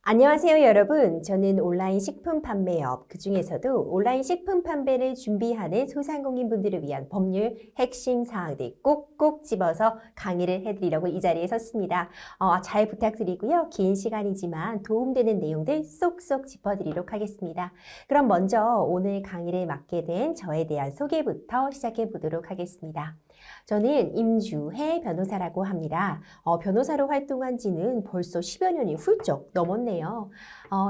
안녕하세요 여러분. 저는 온라인 식품 판매업, 그중에서도 온라인 식품 판매를 준비하는 소상공인분들을 위한 법률 핵심 사항들 꼭꼭 집어서 강의를 해드리려고 이 자리에 섰습니다. 잘 부탁드리고요. 긴 시간이지만 도움되는 내용들 쏙쏙 짚어드리도록 하겠습니다. 그럼 먼저 오늘 강의를 맡게 된 저에 대한 소개부터 시작해 보도록 하겠습니다. 저는 임주혜 변호사라고 합니다. 변호사로 활동한 지는 벌써 10여 년이 훌쩍 넘었네요.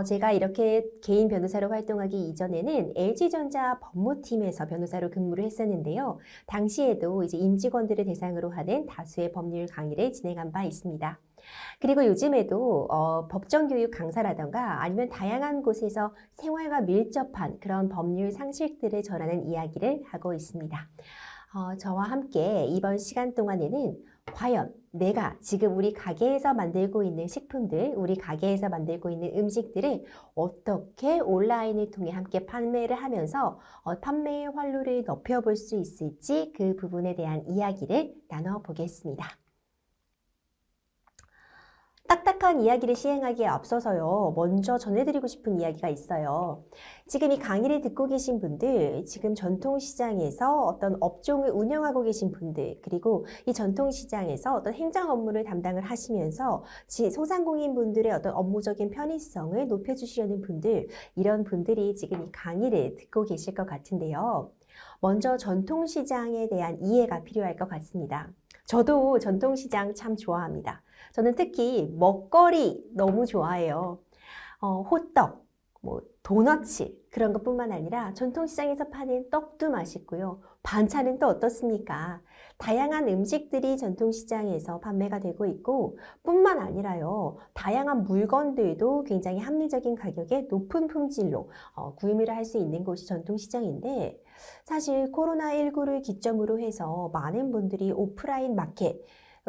제가 이렇게 개인 변호사로 활동하기 이전에는 LG전자 법무팀에서 변호사로 근무를 했었는데요. 당시에도 이제 임직원들을 대상으로 하는 다수의 법률 강의를 진행한 바 있습니다. 그리고 요즘에도 법정교육 강사라던가 아니면 다양한 곳에서 생활과 밀접한 그런 법률 상식들을 전하는 이야기를 하고 있습니다. 저와 함께 이번 시간 동안에는 과연 내가 지금 우리 가게에서 만들고 있는 식품들, 우리 가게에서 만들고 있는 음식들을 어떻게 온라인을 통해 함께 판매를 하면서 판매의 활로를 높여볼 수 있을지 그 부분에 대한 이야기를 나눠보겠습니다. 딱딱한 이야기를 시행하기에 앞서서요. 먼저 전해드리고 싶은 이야기가 있어요. 지금 이 강의를 듣고 계신 분들, 지금 전통시장에서 어떤 업종을 운영하고 계신 분들, 그리고 이 전통시장에서 어떤 행정 업무를 담당을 하시면서 소상공인 분들의 어떤 업무적인 편의성을 높여주시려는 분들, 이런 분들이 지금 이 강의를 듣고 계실 것 같은데요. 먼저 전통시장에 대한 이해가 필요할 것 같습니다. 저도 전통시장 참 좋아합니다. 저는 특히 먹거리 너무 좋아해요. 호떡, 도너츠 그런 것뿐만 아니라 전통시장에서 파는 떡도 맛있고요. 반찬은 또 어떻습니까? 다양한 음식들이 전통시장에서 판매가 되고 있고 뿐만 아니라요. 다양한 물건들도 굉장히 합리적인 가격에 높은 품질로 구매를 할 수 있는 곳이 전통시장인데 사실 코로나19를 기점으로 해서 많은 분들이 오프라인 마켓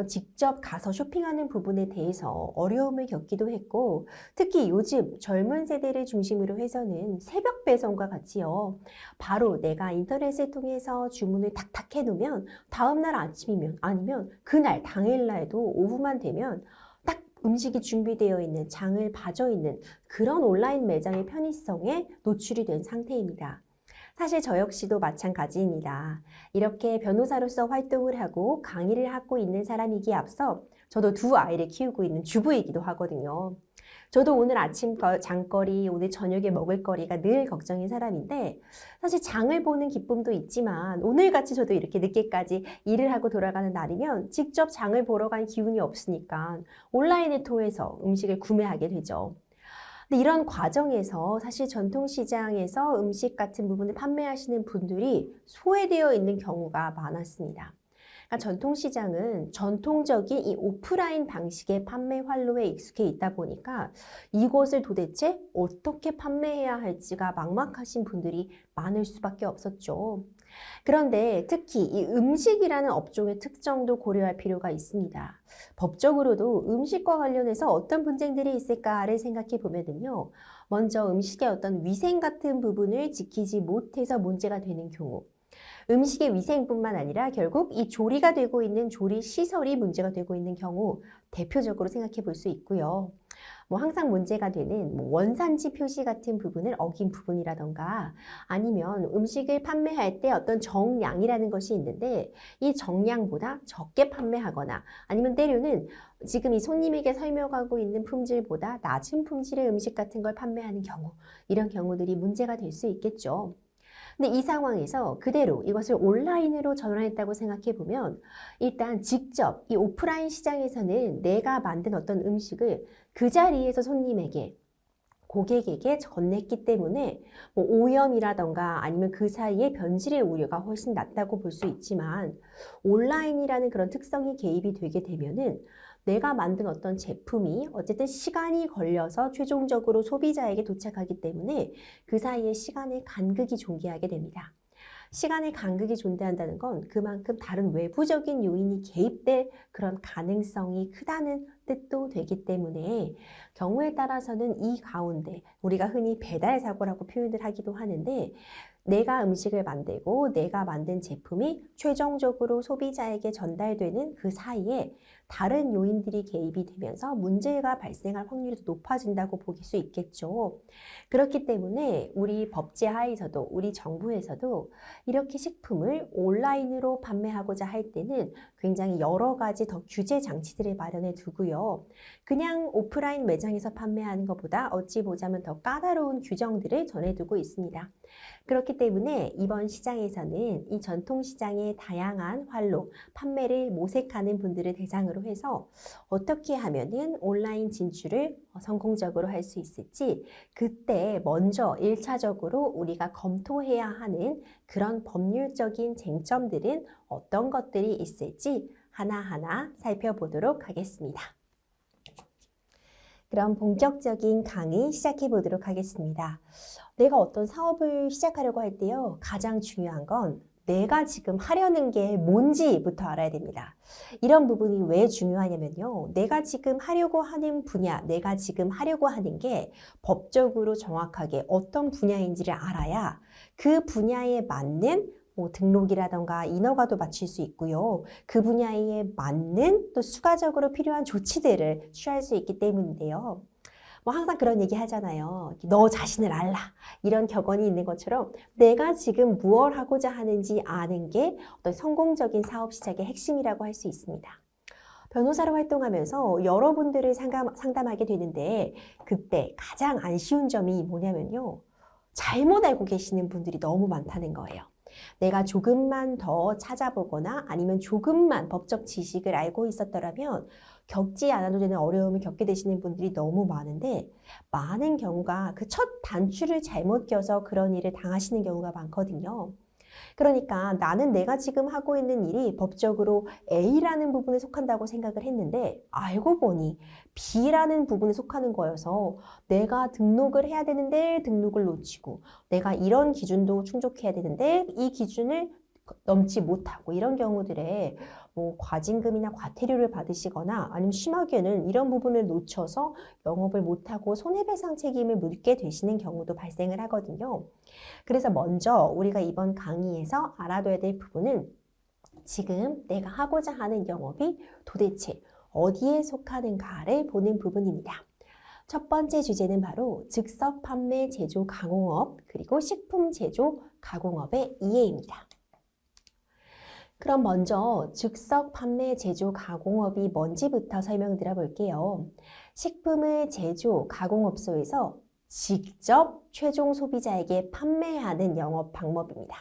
직접 가서 쇼핑하는 부분에 대해서 어려움을 겪기도 했고 특히 요즘 젊은 세대를 중심으로 해서는 새벽 배송과 같이요. 바로 내가 인터넷을 통해서 주문을 탁탁 해놓으면 다음날 아침이면 아니면 그날 당일날도 오후만 되면 딱 음식이 준비되어 있는 장을 봐져 있는 그런 온라인 매장의 편의성에 노출이 된 상태입니다. 사실 저 역시도 마찬가지입니다. 이렇게 변호사로서 활동을 하고 강의를 하고 있는 사람이기에 앞서 저도 두 아이를 키우고 있는 주부이기도 하거든요. 저도 오늘 아침 장거리, 오늘 저녁에 먹을 거리가 늘 걱정인 사람인데 사실 장을 보는 기쁨도 있지만 오늘같이 저도 이렇게 늦게까지 일을 하고 돌아가는 날이면 직접 장을 보러 간 기운이 없으니까 온라인을 통해서 음식을 구매하게 되죠. 근데 이런 과정에서 사실 전통시장에서 음식 같은 부분을 판매하시는 분들이 소외되어 있는 경우가 많았습니다. 그러니까 전통시장은 전통적인 이 오프라인 방식의 판매 활로에 익숙해 있다 보니까 이곳을 도대체 어떻게 판매해야 할지가 막막하신 분들이 많을 수밖에 없었죠. 그런데 특히 이 음식이라는 업종의 특성도 고려할 필요가 있습니다. 법적으로도 음식과 관련해서 어떤 분쟁들이 있을까를 생각해 보면요. 먼저 음식의 어떤 위생 같은 부분을 지키지 못해서 문제가 되는 경우, 음식의 위생뿐만 아니라 결국 이 조리가 되고 있는 조리 시설이 문제가 되고 있는 경우 대표적으로 생각해 볼 수 있고요. 항상 문제가 되는 원산지 표시 같은 부분을 어긴 부분이라던가 아니면 음식을 판매할 때 어떤 정량이라는 것이 있는데 이 정량보다 적게 판매하거나 아니면 때로는 지금 이 손님에게 설명하고 있는 품질보다 낮은 품질의 음식 같은 걸 판매하는 경우 이런 경우들이 문제가 될 수 있겠죠. 근데 이 상황에서 그대로 이것을 온라인으로 전환했다고 생각해 보면 일단 직접 이 오프라인 시장에서는 내가 만든 어떤 음식을 그 자리에서 손님에게 고객에게 전냈기 때문에 오염이라던가 아니면 그 사이에 변질의 우려가 훨씬 낮다고 볼 수 있지만 온라인이라는 그런 특성이 개입이 되게 되면은 내가 만든 어떤 제품이 어쨌든 시간이 걸려서 최종적으로 소비자에게 도착하기 때문에 그 사이에 시간의 간극이 존재하게 됩니다. 시간의 간극이 존재한다는 건 그만큼 다른 외부적인 요인이 개입될 그런 가능성이 크다는 뜻도 되기 때문에 경우에 따라서는 이 가운데 우리가 흔히 배달 사고라고 표현을 하기도 하는데 내가 음식을 만들고 내가 만든 제품이 최종적으로 소비자에게 전달되는 그 사이에 다른 요인들이 개입이 되면서 문제가 발생할 확률이 높아진다고 볼 수 있겠죠. 그렇기 때문에 우리 법제 하에서도 우리 정부에서도 이렇게 식품을 온라인으로 판매하고자 할 때는 굉장히 여러 가지 더 규제 장치들을 마련해 두고요. 그냥 오프라인 매장에서 판매하는 것보다 어찌 보자면 더 까다로운 규정들을 전해두고 있습니다. 그렇기 때문에 이번 시장에서는 이 전통시장의 다양한 활로 판매를 모색하는 분들을 대상으로 해서 어떻게 하면은 온라인 진출을 성공적으로 할 수 있을지 그때 먼저 1차적으로 우리가 검토해야 하는 그런 법률적인 쟁점들은 어떤 것들이 있을지 하나하나 살펴보도록 하겠습니다. 그럼 본격적인 강의 시작해 보도록 하겠습니다. 내가 어떤 사업을 시작하려고 할 때요, 가장 중요한 건 내가 지금 하려는 게 뭔지부터 알아야 됩니다. 이런 부분이 왜 중요하냐면요. 내가 지금 하려고 하는 분야, 내가 지금 하려고 하는 게 법적으로 정확하게 어떤 분야인지를 알아야 그 분야에 맞는 등록이라던가 인허가도 마칠 수 있고요. 그 분야에 맞는 또 추가적으로 필요한 조치들을 취할 수 있기 때문인데요. 항상 그런 얘기 하잖아요. 너 자신을 알라. 이런 격언이 있는 것처럼 내가 지금 무엇을 하고자 하는지 아는 게 어떤 성공적인 사업 시작의 핵심이라고 할 수 있습니다. 변호사로 활동하면서 여러분들을 상담하게 되는데 그때 가장 안 쉬운 점이 뭐냐면요. 잘못 알고 계시는 분들이 너무 많다는 거예요. 내가 조금만 더 찾아보거나 아니면 조금만 법적 지식을 알고 있었더라면 겪지 않아도 되는 어려움을 겪게 되시는 분들이 너무 많은데 많은 경우가 그 첫 단추를 잘못 껴서 그런 일을 당하시는 경우가 많거든요. 그러니까 나는 내가 지금 하고 있는 일이 법적으로 A라는 부분에 속한다고 생각을 했는데 알고 보니 B라는 부분에 속하는 거여서 내가 등록을 해야 되는데 등록을 놓치고 내가 이런 기준도 충족해야 되는데 이 기준을 넘지 못하고 이런 경우들에 과징금이나 과태료를 받으시거나 아니면 심하게는 이런 부분을 놓쳐서 영업을 못하고 손해배상 책임을 묻게 되시는 경우도 발생을 하거든요. 그래서 먼저 우리가 이번 강의에서 알아둬야 될 부분은 지금 내가 하고자 하는 영업이 도대체 어디에 속하는가를 보는 부분입니다. 첫 번째 주제는 바로 즉석 판매 제조 가공업 그리고 식품 제조 가공업의 이해입니다. 그럼 먼저 즉석 판매 제조 가공업이 뭔지부터 설명드려 볼게요. 식품을 제조 가공업소에서 직접 최종 소비자에게 판매하는 영업 방법입니다.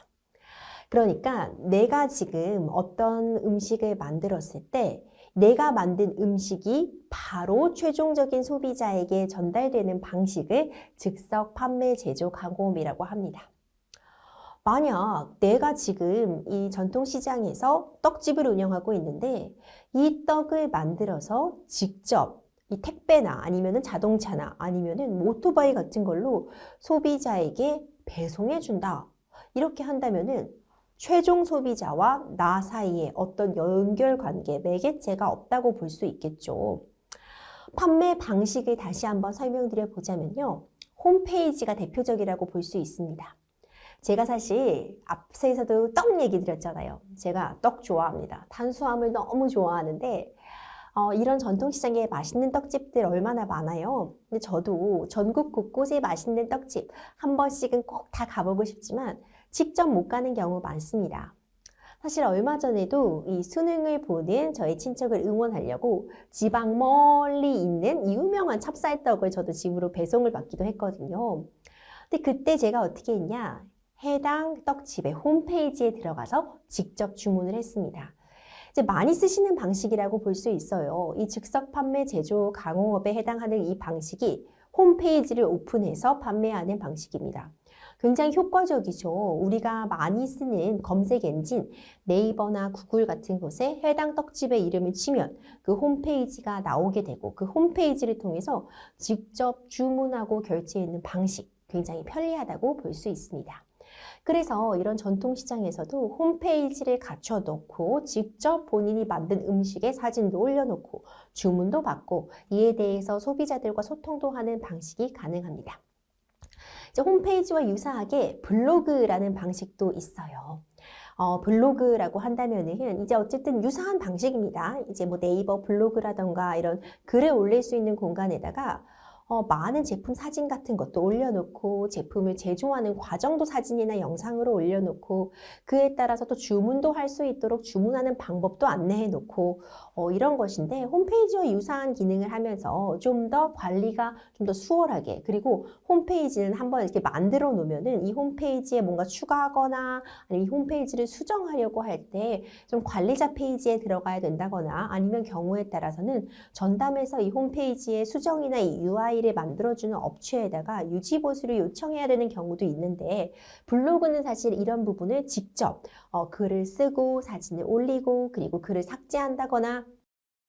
그러니까 내가 지금 어떤 음식을 만들었을 때 내가 만든 음식이 바로 최종적인 소비자에게 전달되는 방식을 즉석 판매 제조 가공업이라고 합니다. 만약 내가 지금 이 전통시장에서 떡집을 운영하고 있는데 이 떡을 만들어서 직접 이 택배나 아니면은 자동차나 아니면은 오토바이 같은 걸로 소비자에게 배송해 준다. 이렇게 한다면은 최종 소비자와 나 사이에 어떤 연결 관계, 매개체가 없다고 볼 수 있겠죠. 판매 방식을 다시 한번 설명드려 보자면요. 홈페이지가 대표적이라고 볼 수 있습니다. 제가 사실 앞서에서도 떡 얘기 드렸잖아요. 제가 떡 좋아합니다. 탄수화물 너무 좋아하는데 이런 전통시장에 맛있는 떡집들 얼마나 많아요. 근데 저도 전국 곳곳에 맛있는 떡집 한 번씩은 꼭 다 가보고 싶지만 직접 못 가는 경우 많습니다. 사실 얼마 전에도 이 수능을 보는 저희 친척을 응원하려고 지방 멀리 있는 이 유명한 찹쌀떡을 저도 집으로 배송을 받기도 했거든요. 근데 그때 제가 어떻게 했냐? 해당 떡집의 홈페이지에 들어가서 직접 주문을 했습니다. 이제 많이 쓰시는 방식이라고 볼 수 있어요. 이 즉석 판매 제조 가공업에 해당하는 이 방식이 홈페이지를 오픈해서 판매하는 방식입니다. 굉장히 효과적이죠. 우리가 많이 쓰는 검색 엔진 네이버나 구글 같은 곳에 해당 떡집의 이름을 치면 그 홈페이지가 나오게 되고 그 홈페이지를 통해서 직접 주문하고 결제하는 방식 굉장히 편리하다고 볼 수 있습니다. 그래서 이런 전통시장에서도 홈페이지를 갖춰놓고 직접 본인이 만든 음식의 사진도 올려놓고 주문도 받고 이에 대해서 소비자들과 소통도 하는 방식이 가능합니다. 이제 홈페이지와 유사하게 블로그라는 방식도 있어요. 블로그라고 한다면은 이제 어쨌든 유사한 방식입니다. 이제 뭐 네이버 블로그라던가 이런 글을 올릴 수 있는 공간에다가 많은 제품 사진 같은 것도 올려놓고 제품을 제조하는 과정도 사진이나 영상으로 올려놓고 그에 따라서 또 주문도 할 수 있도록 주문하는 방법도 안내해놓고 이런 것인데 홈페이지와 유사한 기능을 하면서 좀 더 관리가 좀 더 수월하게 그리고 홈페이지는 한번 이렇게 만들어 놓으면은 이 홈페이지에 뭔가 추가하거나 아니면 이 홈페이지를 수정하려고 할 때 좀 관리자 페이지에 들어가야 된다거나 아니면 경우에 따라서는 전담해서 이 홈페이지의 수정이나 이 UI를 만들어주는 업체에다가 유지보수를 요청해야 되는 경우도 있는데 블로그는 사실 이런 부분을 직접 글을 쓰고 사진을 올리고 그리고 글을 삭제한다거나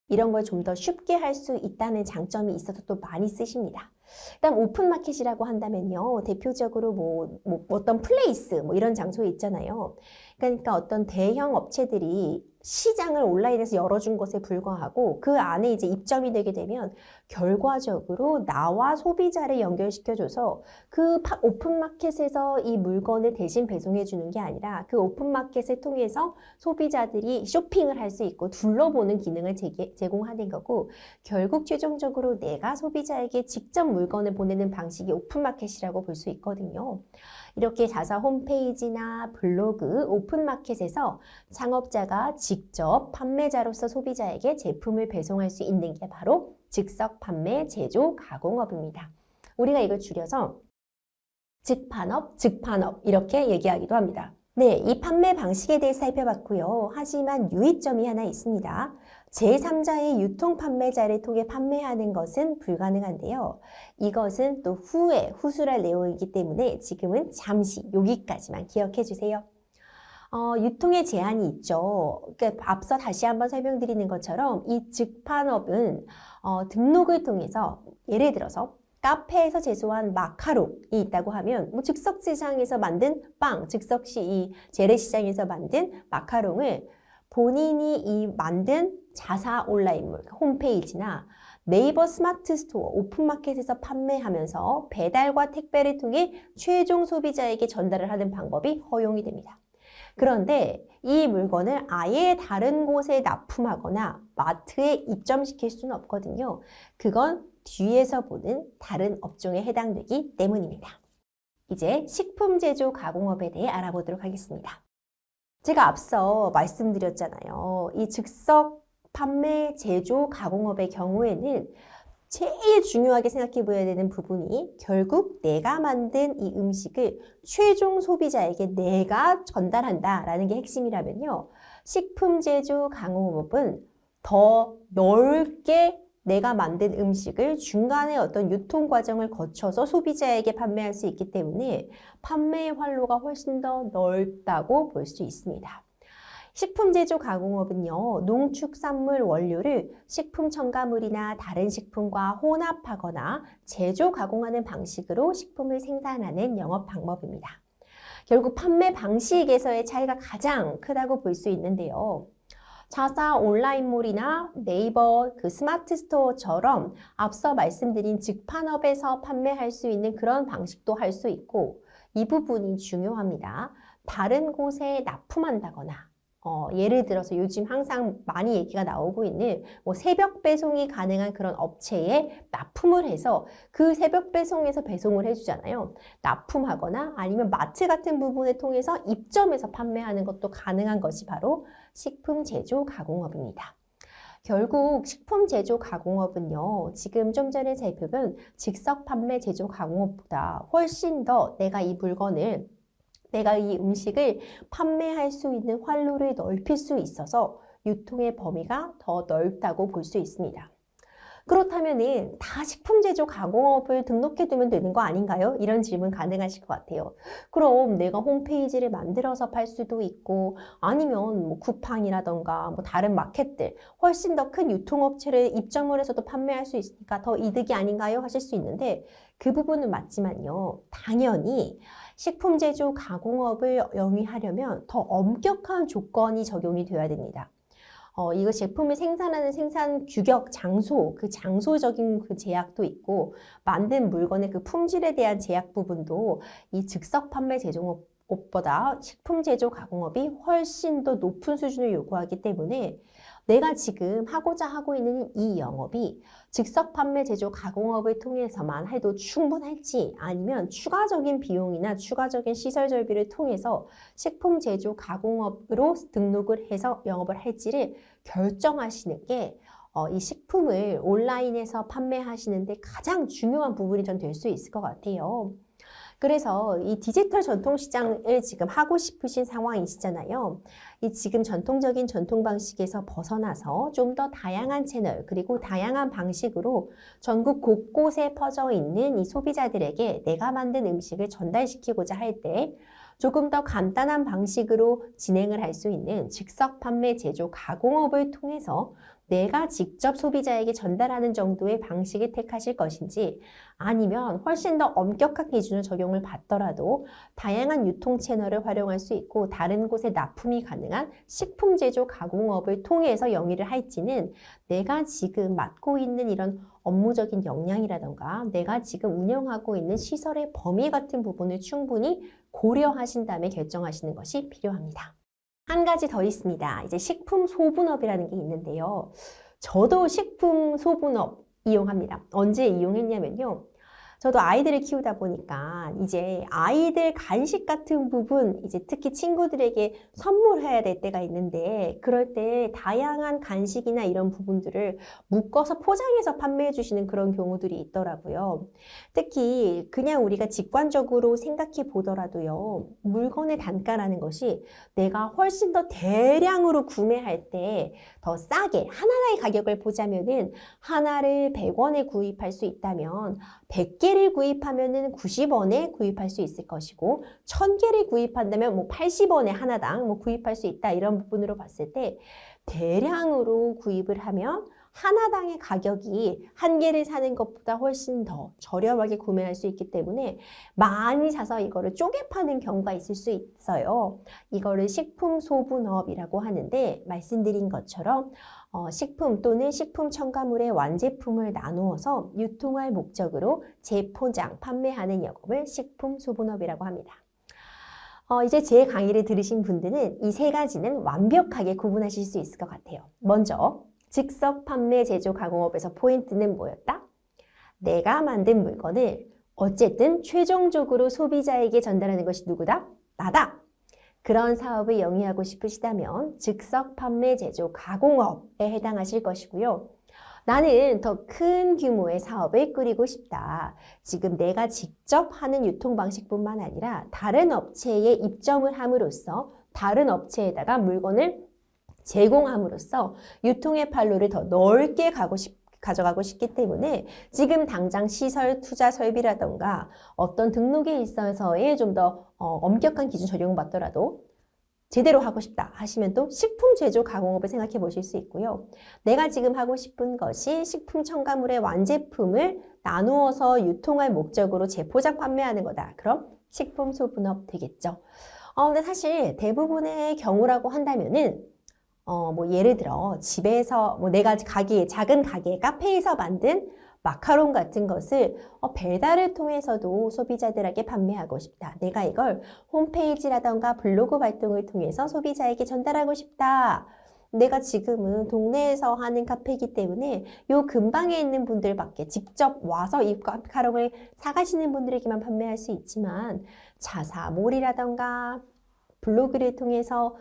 이런 걸 좀 더 쉽게 할 수 있다는 장점이 있어서 또 많이 쓰십니다. 그다음 오픈마켓이라고 한다면요. 대표적으로 뭐 어떤 플레이스 뭐 이런 장소에 있잖아요. 그러니까 어떤 대형 업체들이 시장을 온라인에서 열어준 것에 불과하고 그 안에 이제 입점이 되게 되면 결과적으로 나와 소비자를 연결시켜줘서 그 오픈마켓에서 이 물건을 대신 배송해 주는 게 아니라 그 오픈마켓을 통해서 소비자들이 쇼핑을 할 수 있고 둘러보는 기능을 제공하는 거고 결국 최종적으로 내가 소비자에게 직접 물건을 보내는 방식이 오픈마켓이라고 볼 수 있거든요. 이렇게 자사 홈페이지나 블로그, 오픈마켓에서 창업자가 직접 판매자로서 소비자에게 제품을 배송할 수 있는 게 바로 즉석 판매, 제조, 가공업입니다. 우리가 이걸 줄여서 즉판업, 즉판업 이렇게 얘기하기도 합니다. 네, 이 판매 방식에 대해 살펴봤고요. 하지만 유의점이 하나 있습니다. 제3자의 유통 판매자를 통해 판매하는 것은 불가능한데요. 이것은 또 후에 후술할 내용이기 때문에 지금은 잠시 여기까지만 기억해 주세요. 유통에 제한이 있죠. 그러니까 앞서 다시 한번 설명드리는 것처럼 이 즉판업은 등록을 통해서 예를 들어서 카페에서 제조한 마카롱이 있다고 하면 뭐 즉석시장에서 만든 빵, 이 재래시장에서 만든 마카롱을 본인이 이 만든 자사 온라인물, 홈페이지나 네이버 스마트 스토어, 오픈마켓에서 판매하면서 배달과 택배를 통해 최종 소비자에게 전달을 하는 방법이 허용이 됩니다. 그런데 이 물건을 아예 다른 곳에 납품하거나 마트에 입점시킬 수는 없거든요. 그건 뒤에서 보는 다른 업종에 해당되기 때문입니다. 이제 식품 제조 가공업에 대해 알아보도록 하겠습니다. 제가 앞서 말씀드렸잖아요. 이 즉석 판매, 제조, 가공업의 경우에는 제일 중요하게 생각해 보아야 되는 부분이 결국 내가 만든 이 음식을 최종 소비자에게 내가 전달한다라는 게 핵심이라면요. 식품 제조 가공업은 더 넓게 내가 만든 음식을 중간에 어떤 유통 과정을 거쳐서 소비자에게 판매할 수 있기 때문에 판매의 활로가 훨씬 더 넓다고 볼 수 있습니다. 식품 제조 가공업은요, 농축산물 원료를 식품 첨가물이나 다른 식품과 혼합하거나 제조 가공하는 방식으로 식품을 생산하는 영업 방법입니다. 결국 판매 방식에서의 차이가 가장 크다고 볼 수 있는데요. 자사 온라인몰이나 네이버 그 스마트 스토어처럼 앞서 말씀드린 즉판업에서 판매할 수 있는 그런 방식도 할 수 있고 이 부분이 중요합니다. 다른 곳에 납품한다거나 예를 들어서 요즘 항상 많이 얘기가 나오고 있는 뭐 새벽 배송이 가능한 그런 업체에 납품을 해서 그 새벽 배송에서 배송을 해주잖아요. 납품하거나 아니면 마트 같은 부분을 통해서 입점해서 판매하는 것도 가능한 것이 바로 식품 제조 가공업입니다. 결국 식품 제조 가공업은요, 지금 좀 전에 살펴본 즉석 판매 제조 가공업보다 훨씬 더 내가 이 음식을 판매할 수 있는 활로를 넓힐 수 있어서 유통의 범위가 더 넓다고 볼 수 있습니다. 그렇다면은 다 식품 제조 가공업을 등록해 두면 되는 거 아닌가요? 이런 질문 가능하실 것 같아요. 그럼 내가 홈페이지를 만들어서 팔 수도 있고 아니면 뭐 쿠팡이라던가 뭐 다른 마켓들 훨씬 더 큰 유통업체를 입점을 해서도 판매할 수 있으니까 더 이득이 아닌가요? 하실 수 있는데 그 부분은 맞지만요. 당연히 식품 제조 가공업을 영위하려면 더 엄격한 조건이 적용이 되어야 됩니다. 이거 제품을 생산하는 생산 규격, 장소, 그 장소적인 그 제약도 있고, 만든 물건의 그 품질에 대한 제약 부분도 이 즉석 판매 제조업보다 식품 제조 가공업이 훨씬 더 높은 수준을 요구하기 때문에 내가 지금 하고자 하고 있는 이 영업이 즉석 판매 제조 가공업을 통해서만 해도 충분할지, 아니면 추가적인 비용이나 추가적인 시설 절비를 통해서 식품 제조 가공업으로 등록을 해서 영업을 할지를 결정하시는 게 이 식품을 온라인에서 판매하시는데 가장 중요한 부분이 전 될 수 있을 것 같아요. 그래서 이 디지털 전통시장을 지금 하고 싶으신 상황이시잖아요. 이 지금 전통적인 전통 방식에서 벗어나서 좀 더 다양한 채널, 그리고 다양한 방식으로 전국 곳곳에 퍼져 있는 이 소비자들에게 내가 만든 음식을 전달시키고자 할 때 조금 더 간단한 방식으로 진행을 할 수 있는 즉석 판매 제조 가공업을 통해서 내가 직접 소비자에게 전달하는 정도의 방식을 택하실 것인지, 아니면 훨씬 더 엄격한 기준을 적용을 받더라도 다양한 유통 채널을 활용할 수 있고 다른 곳에 납품이 가능한 식품 제조 가공업을 통해서 영위를 할지는 내가 지금 맡고 있는 이런 업무적인 역량이라던가 내가 지금 운영하고 있는 시설의 범위 같은 부분을 충분히 고려하신 다음에 결정하시는 것이 필요합니다. 한 가지 더 있습니다. 이제 식품 소분업이라는 게 있는데요. 저도 식품 소분업 이용합니다. 언제 이용했냐면요. 저도 아이들을 키우다 보니까 이제 아이들 간식 같은 부분, 이제 특히 친구들에게 선물해야 될 때가 있는데, 그럴 때 다양한 간식이나 이런 부분들을 묶어서 포장해서 판매해 주시는 그런 경우들이 있더라고요. 특히 그냥 우리가 직관적으로 생각해 보더라도요, 물건의 단가라는 것이 내가 훨씬 더 대량으로 구매할 때 더 싸게 하나의 가격을 보자면은 하나를 100원에 구입할 수 있다면 100개를 구입하면은 90원에 구입할 수 있을 것이고, 1000개를 구입한다면 뭐 80원에 하나당 뭐 구입할 수 있다, 이런 부분으로 봤을 때 대량으로 구입을 하면 하나당의 가격이 한 개를 사는 것보다 훨씬 더 저렴하게 구매할 수 있기 때문에 많이 사서 이거를 쪼개 파는 경우가 있을 수 있어요. 이거를 식품 소분업이라고 하는데, 말씀드린 것처럼 식품 또는 식품 첨가물의 완제품을 나누어서 유통할 목적으로 재포장, 판매하는 영업을 식품 소분업이라고 합니다. 이제 제 강의를 들으신 분들은 이 세 가지는 완벽하게 구분하실 수 있을 것 같아요. 먼저 즉석 판매 제조 가공업에서 포인트는 뭐였다? 내가 만든 물건을 어쨌든 최종적으로 소비자에게 전달하는 것이 누구다? 나다! 그런 사업을 영위하고 싶으시다면 즉석 판매 제조 가공업에 해당하실 것이고요. 나는 더 큰 규모의 사업을 꾸리고 싶다. 지금 내가 직접 하는 유통 방식뿐만 아니라 다른 업체에 입점을 함으로써 다른 업체에다가 물건을 제공함으로써 유통의 판로를 더 넓게 가져가고 싶기 때문에 지금 당장 시설, 투자, 설비라던가 어떤 등록에 있어서의 좀 더 엄격한 기준 적용받더라도 제대로 하고 싶다 하시면 또 식품 제조 가공업을 생각해 보실 수 있고요. 내가 지금 하고 싶은 것이 식품 첨가물의 완제품을 나누어서 유통할 목적으로 재포장 판매하는 거다. 그럼 식품 소분업 되겠죠. 근데 사실 대부분의 경우라고 한다면은 뭐 예를 들어 집에서 뭐 내가 작은 가게, 카페에서 만든 마카롱 같은 것을 배달을 통해서도 소비자들에게 판매하고 싶다. 내가 이걸 홈페이지라던가 블로그 활동을 통해서 소비자에게 전달하고 싶다. 내가 지금은 동네에서 하는 카페이기 때문에 요 근방에 있는 분들밖에 직접 와서 이 마카롱을 사가시는 분들에게만 판매할 수 있지만 자사몰이라던가 블로그를 통해서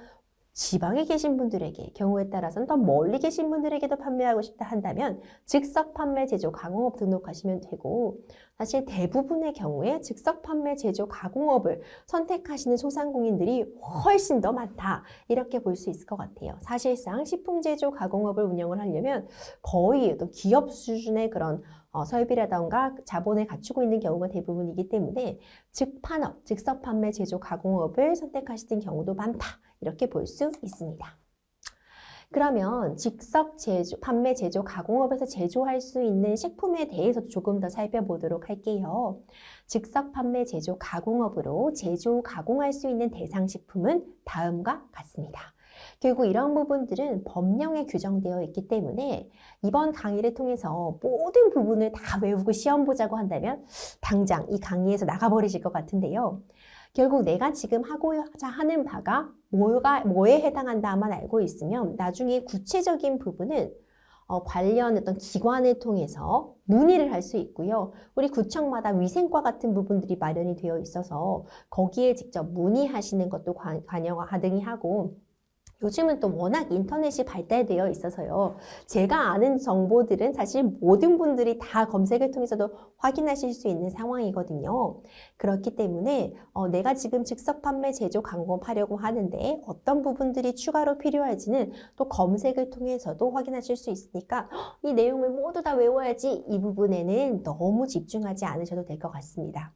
지방에 계신 분들에게, 경우에 따라서는 더 멀리 계신 분들에게도 판매하고 싶다 한다면 즉석 판매 제조 가공업 등록하시면 되고, 사실 대부분의 경우에 즉석 판매 제조 가공업을 선택하시는 소상공인들이 훨씬 더 많다, 이렇게 볼 수 있을 것 같아요. 사실상 식품 제조 가공업을 운영을 하려면 거의 어떤 기업 수준의 그런 설비라던가 자본을 갖추고 있는 경우가 대부분이기 때문에 즉판업, 즉석 판매 제조 가공업을 선택하시는 경우도 많다, 이렇게 볼 수 있습니다. 그러면 즉석 제조, 판매, 제조, 가공업에서 제조할 수 있는 식품에 대해서도 조금 더 살펴보도록 할게요. 즉석 판매, 제조, 가공업으로 제조, 가공할 수 있는 대상 식품은 다음과 같습니다. 결국 이런 부분들은 법령에 규정되어 있기 때문에 이번 강의를 통해서 모든 부분을 다 외우고 시험 보자고 한다면 당장 이 강의에서 나가버리실 것 같은데요. 결국 내가 지금 하고자 하는 바가 뭐에 해당한다만 알고 있으면 나중에 구체적인 부분은 관련 어떤 기관을 통해서 문의를 할 수 있고요. 우리 구청마다 위생과 같은 부분들이 마련이 되어 있어서 거기에 직접 문의하시는 것도 가능하등이 하고 요즘은 또 워낙 인터넷이 발달되어 있어서요. 제가 아는 정보들은 사실 모든 분들이 다 검색을 통해서도 확인하실 수 있는 상황이거든요. 그렇기 때문에 내가 지금 즉석 판매, 제조, 가공하려고 하는데 어떤 부분들이 추가로 필요할지는 또 검색을 통해서도 확인하실 수 있으니까 이 내용을 모두 다 외워야지 이 부분에는 너무 집중하지 않으셔도 될 것 같습니다.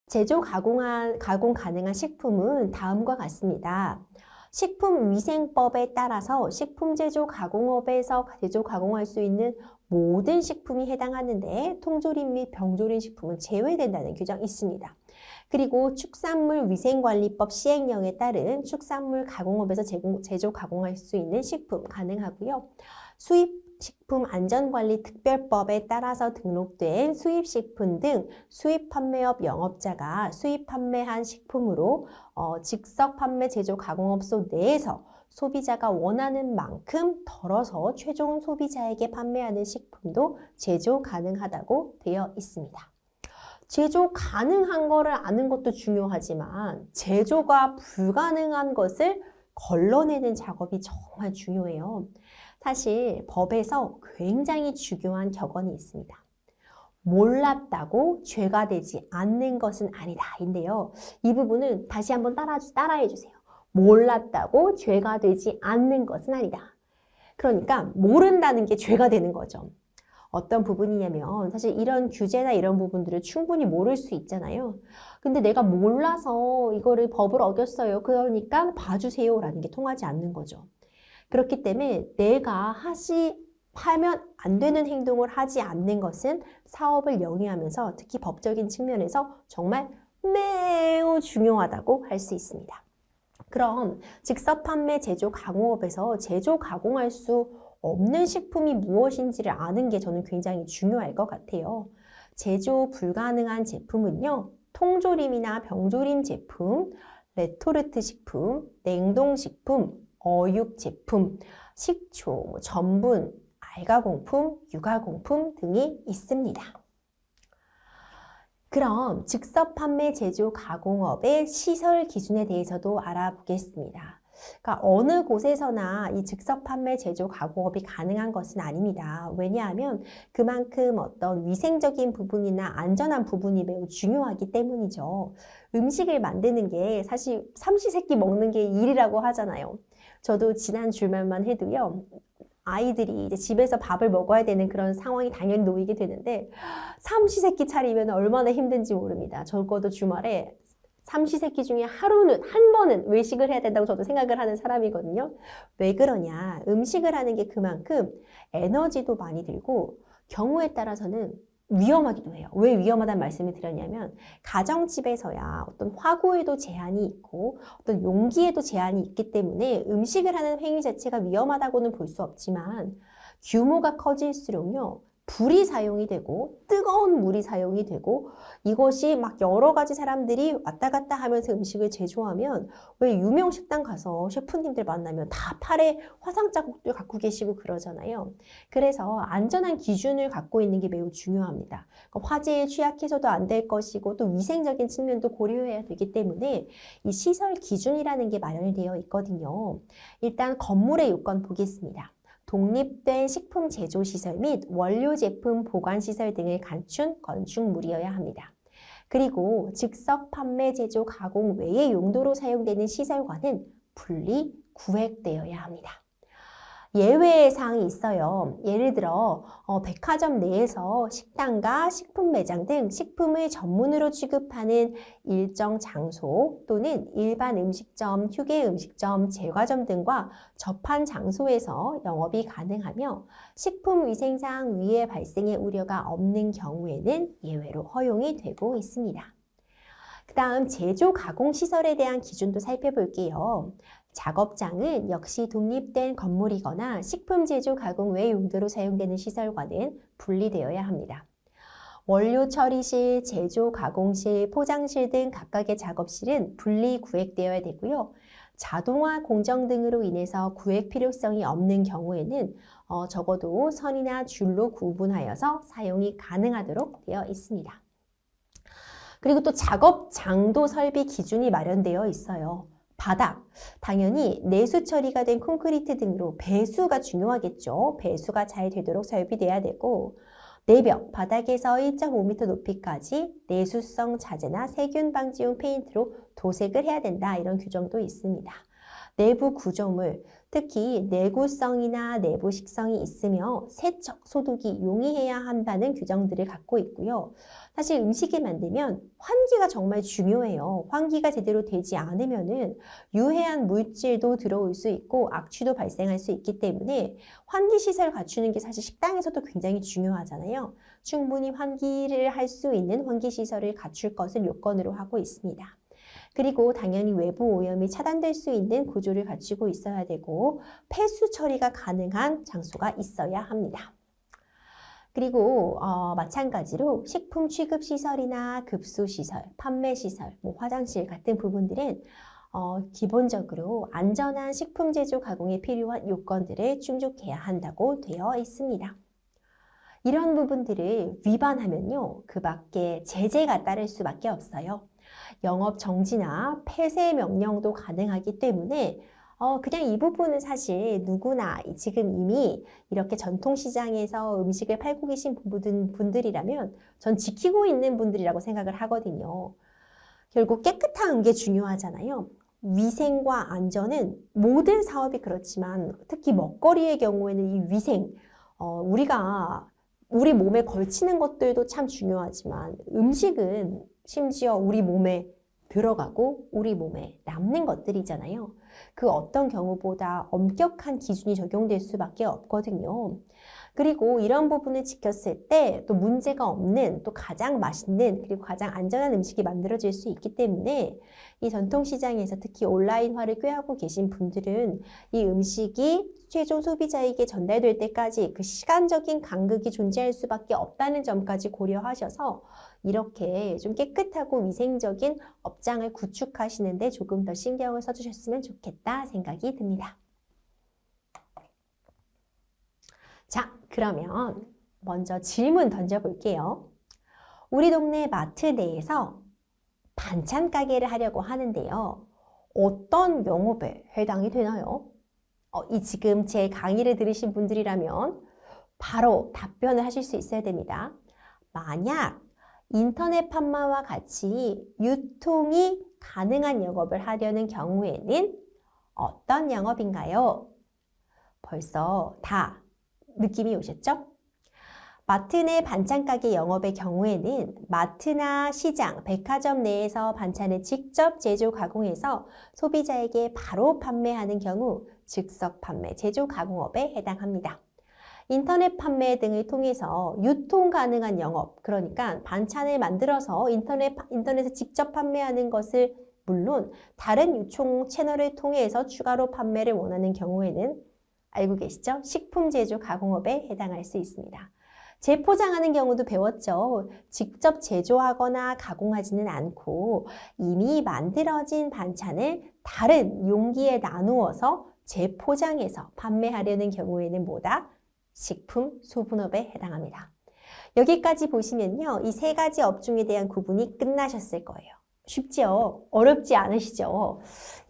제조, 가공 가능한 식품은 다음과 같습니다. 식품위생법에 따라서 식품 제조 가공업에서 제조 가공할 수 있는 모든 식품이 해당하는데 통조림 및 병조림 식품은 제외된다는 규정이 있습니다. 그리고 축산물위생관리법 시행령에 따른 축산물 가공업에서 제조 가공할 수 있는 식품 가능하고요. 수입식품안전관리특별법에 따라서 등록된 수입식품 등 수입판매업 영업자가 수입판매한 식품으로 즉석 판매, 제조, 가공업소 내에서 소비자가 원하는 만큼 덜어서 최종 소비자에게 판매하는 식품도 제조 가능하다고 되어 있습니다. 제조 가능한 거를 아는 것도 중요하지만 제조가 불가능한 것을 걸러내는 작업이 정말 중요해요. 사실 법에서 굉장히 중요한 격언이 있습니다. 몰랐다고 죄가 되지 않는 것은 아니다 인데요. 이 부분은 다시 한번 따라해 주세요. 몰랐다고 죄가 되지 않는 것은 아니다. 그러니까 모른다는 게 죄가 되는 거죠. 어떤 부분이냐면 사실 이런 규제나 이런 부분들을 충분히 모를 수 있잖아요. 근데 내가 몰라서 이거를 법을 어겼어요. 그러니까 봐주세요 라는 게 통하지 않는 거죠. 그렇기 때문에 내가 하면 안 되는 행동을 하지 않는 것은 사업을 영위하면서 특히 법적인 측면에서 정말 매우 중요하다고 할 수 있습니다. 그럼 즉석 판매, 제조, 가공업에서 제조, 가공할 수 없는 식품이 무엇인지를 아는 게 저는 굉장히 중요할 것 같아요. 제조 불가능한 제품은요, 통조림이나 병조림 제품, 레토르트 식품, 냉동식품, 어육 제품, 식초, 전분, 알가공품, 육아공품 등이 있습니다. 그럼 즉석 판매, 제조, 가공업의 시설 기준에 대해서도 알아보겠습니다. 그러니까 어느 곳에서나 이 즉석 판매, 제조, 가공업이 가능한 것은 아닙니다. 왜냐하면 그만큼 어떤 위생적인 부분이나 안전한 부분이 매우 중요하기 때문이죠. 음식을 만드는 게 사실 삼시세끼 먹는 게 일이라고 하잖아요. 저도 지난 주말만 해도요. 아이들이 이제 집에서 밥을 먹어야 되는 그런 상황이 당연히 놓이게 되는데 삼시세끼 차리면 얼마나 힘든지 모릅니다. 적어도 주말에 삼시세끼 중에 한 번은 외식을 해야 된다고 저도 생각을 하는 사람이거든요. 왜 그러냐? 음식을 하는 게 그만큼 에너지도 많이 들고 경우에 따라서는 위험하기도 해요. 왜 위험하다는 말씀을 드렸냐면 가정집에서야 어떤 화구에도 제한이 있고 어떤 용기에도 제한이 있기 때문에 음식을 하는 행위 자체가 위험하다고는 볼 수 없지만 규모가 커질수록요. 불이 사용이 되고 뜨거운 물이 사용이 되고 이것이 막 여러 가지 사람들이 왔다 갔다 하면서 음식을 제조하면 왜 유명 식당 가서 셰프님들 만나면 다 팔에 화상 자국들 갖고 계시고 그러잖아요. 그래서 안전한 기준을 갖고 있는 게 매우 중요합니다. 그러니까 화재에 취약해서도 안 될 것이고 또 위생적인 측면도 고려해야 되기 때문에 이 시설 기준이라는 게 마련이 되어 있거든요. 일단 건물의 요건 보겠습니다. 독립된 식품 제조시설 및 원료 제품 보관시설 등을 갖춘 건축물이어야 합니다. 그리고 즉석 판매, 제조, 가공 외의 용도로 사용되는 시설과는 분리 구획되어야 합니다. 예외 사항이 있어요. 예를 들어 백화점 내에서 식당과 식품 매장 등 식품을 전문으로 취급하는 일정 장소 또는 일반 음식점, 휴게 음식점, 제과점 등과 접한 장소에서 영업이 가능하며 식품위생상 위해 발생의 우려가 없는 경우에는 예외로 허용이 되고 있습니다. 그 다음 제조 가공시설에 대한 기준도 살펴볼게요. 작업장은 역시 독립된 건물이거나 식품 제조 가공 외 용도로 사용되는 시설과는 분리되어야 합니다. 원료 처리실, 제조 가공실, 포장실 등 각각의 작업실은 분리 구획되어야 되고요. 자동화 공정 등으로 인해서 구획 필요성이 없는 경우에는 적어도 선이나 줄로 구분하여서 사용이 가능하도록 되어 있습니다. 그리고 또 작업장도 설비 기준이 마련되어 있어요. 바닥, 당연히 내수 처리가 된 콘크리트 등으로 배수가 중요하겠죠. 배수가 잘 되도록 설비돼야 되고 내벽, 바닥에서 1.5m 높이까지 내수성 자재나 세균 방지용 페인트로 도색을 해야 된다. 이런 규정도 있습니다. 내부 구조물, 특히 내구성이나 내부식성이 있으며 세척, 소독이 용이해야 한다는 규정들을 갖고 있고요. 사실 음식을 만들면 환기가 정말 중요해요. 환기가 제대로 되지 않으면은 유해한 물질도 들어올 수 있고 악취도 발생할 수 있기 때문에 환기시설 갖추는 게 사실 식당에서도 굉장히 중요하잖아요. 충분히 환기를 할 수 있는 환기시설을 갖출 것을 요건으로 하고 있습니다. 그리고 당연히 외부 오염이 차단될 수 있는 구조를 갖추고 있어야 되고 폐수 처리가 가능한 장소가 있어야 합니다. 그리고 마찬가지로 식품 취급시설이나 급수시설, 판매시설, 화장실 같은 부분들은 기본적으로 안전한 식품 제조 가공에 필요한 요건들을 충족해야 한다고 되어 있습니다. 이런 부분들을 위반하면요, 그 밖에 제재가 따를 수밖에 없어요. 영업 정지나 폐쇄 명령도 가능하기 때문에 그냥 이 부분은 사실 누구나 지금 이미 이렇게 전통시장에서 음식을 팔고 계신 분들이라면 전 지키고 있는 분들이라고 생각을 하거든요. 결국 깨끗한 게 중요하잖아요. 위생과 안전은 모든 사업이 그렇지만 특히 먹거리의 경우에는 이 위생, 우리가 우리 몸에 걸치는 것들도 참 중요하지만 음식은 심지어 우리 몸에 들어가고 우리 몸에 남는 것들이잖아요. 그 어떤 경우보다 엄격한 기준이 적용될 수밖에 없거든요. 그리고 이런 부분을 지켰을 때 또 문제가 없는 또 가장 맛있는 그리고 가장 안전한 음식이 만들어질 수 있기 때문에 이 전통시장에서 특히 온라인화를 꾀하고 계신 분들은 이 음식이 최종 소비자에게 전달될 때까지 그 시간적인 간극이 존재할 수밖에 없다는 점까지 고려하셔서 이렇게 좀 깨끗하고 위생적인 업장을 구축하시는데 조금 더 신경을 써주셨으면 좋겠다 생각이 듭니다. 자, 그러면 먼저 질문 던져볼게요. 우리 동네 마트 내에서 반찬 가게를 하려고 하는데요. 어떤 영업에 해당이 되나요? 이 지금 제 강의를 들으신 분들이라면 바로 답변을 하실 수 있어야 됩니다. 만약 인터넷 판매와 같이 유통이 가능한 영업을 하려는 경우에는 어떤 영업인가요? 벌써 다 느낌이 오셨죠? 마트 내 반찬 가게 영업의 경우에는 마트나 시장, 백화점 내에서 반찬을 직접 제조 가공해서 소비자에게 바로 판매하는 경우 즉석 판매, 제조 가공업에 해당합니다. 인터넷 판매 등을 통해서 유통 가능한 영업, 그러니까 반찬을 만들어서 인터넷에 직접 판매하는 것을 물론 다른 유통 채널을 통해서 추가로 판매를 원하는 경우에는 알고 계시죠? 식품 제조 가공업에 해당할 수 있습니다. 재포장하는 경우도 배웠죠. 직접 제조하거나 가공하지는 않고 이미 만들어진 반찬을 다른 용기에 나누어서 재포장해서 판매하려는 경우에는 뭐다? 식품 소분업에 해당합니다. 여기까지 보시면요. 이 세 가지 업종에 대한 구분이 끝나셨을 거예요. 쉽죠? 어렵지 않으시죠?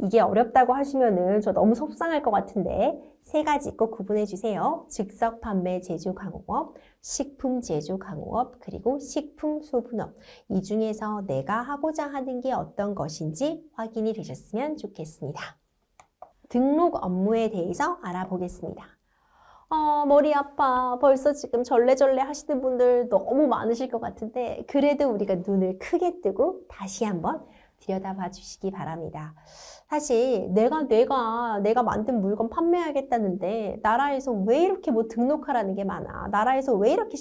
이게 어렵다고 하시면은 저 너무 속상할 것 같은데 세 가지 꼭 구분해 주세요. 즉석 판매 제조 가공업, 식품 제조 가공업, 그리고 식품 소분업. 이 중에서 내가 하고자 하는 게 어떤 것인지 확인이 되셨으면 좋겠습니다. 등록 업무에 대해서 알아보겠습니다. 머리 아파. 벌써 지금 절레절레 하시는 분들 너무 많으실 것 같은데 그래도 우리가 눈을 크게 뜨고 다시 한번 들여다봐 주시기 바랍니다. 사실 내가 만든 물건 판매하겠다는데 나라에서 왜 이렇게 뭐 등록하라는 게 많아? 나라에서 왜 이렇게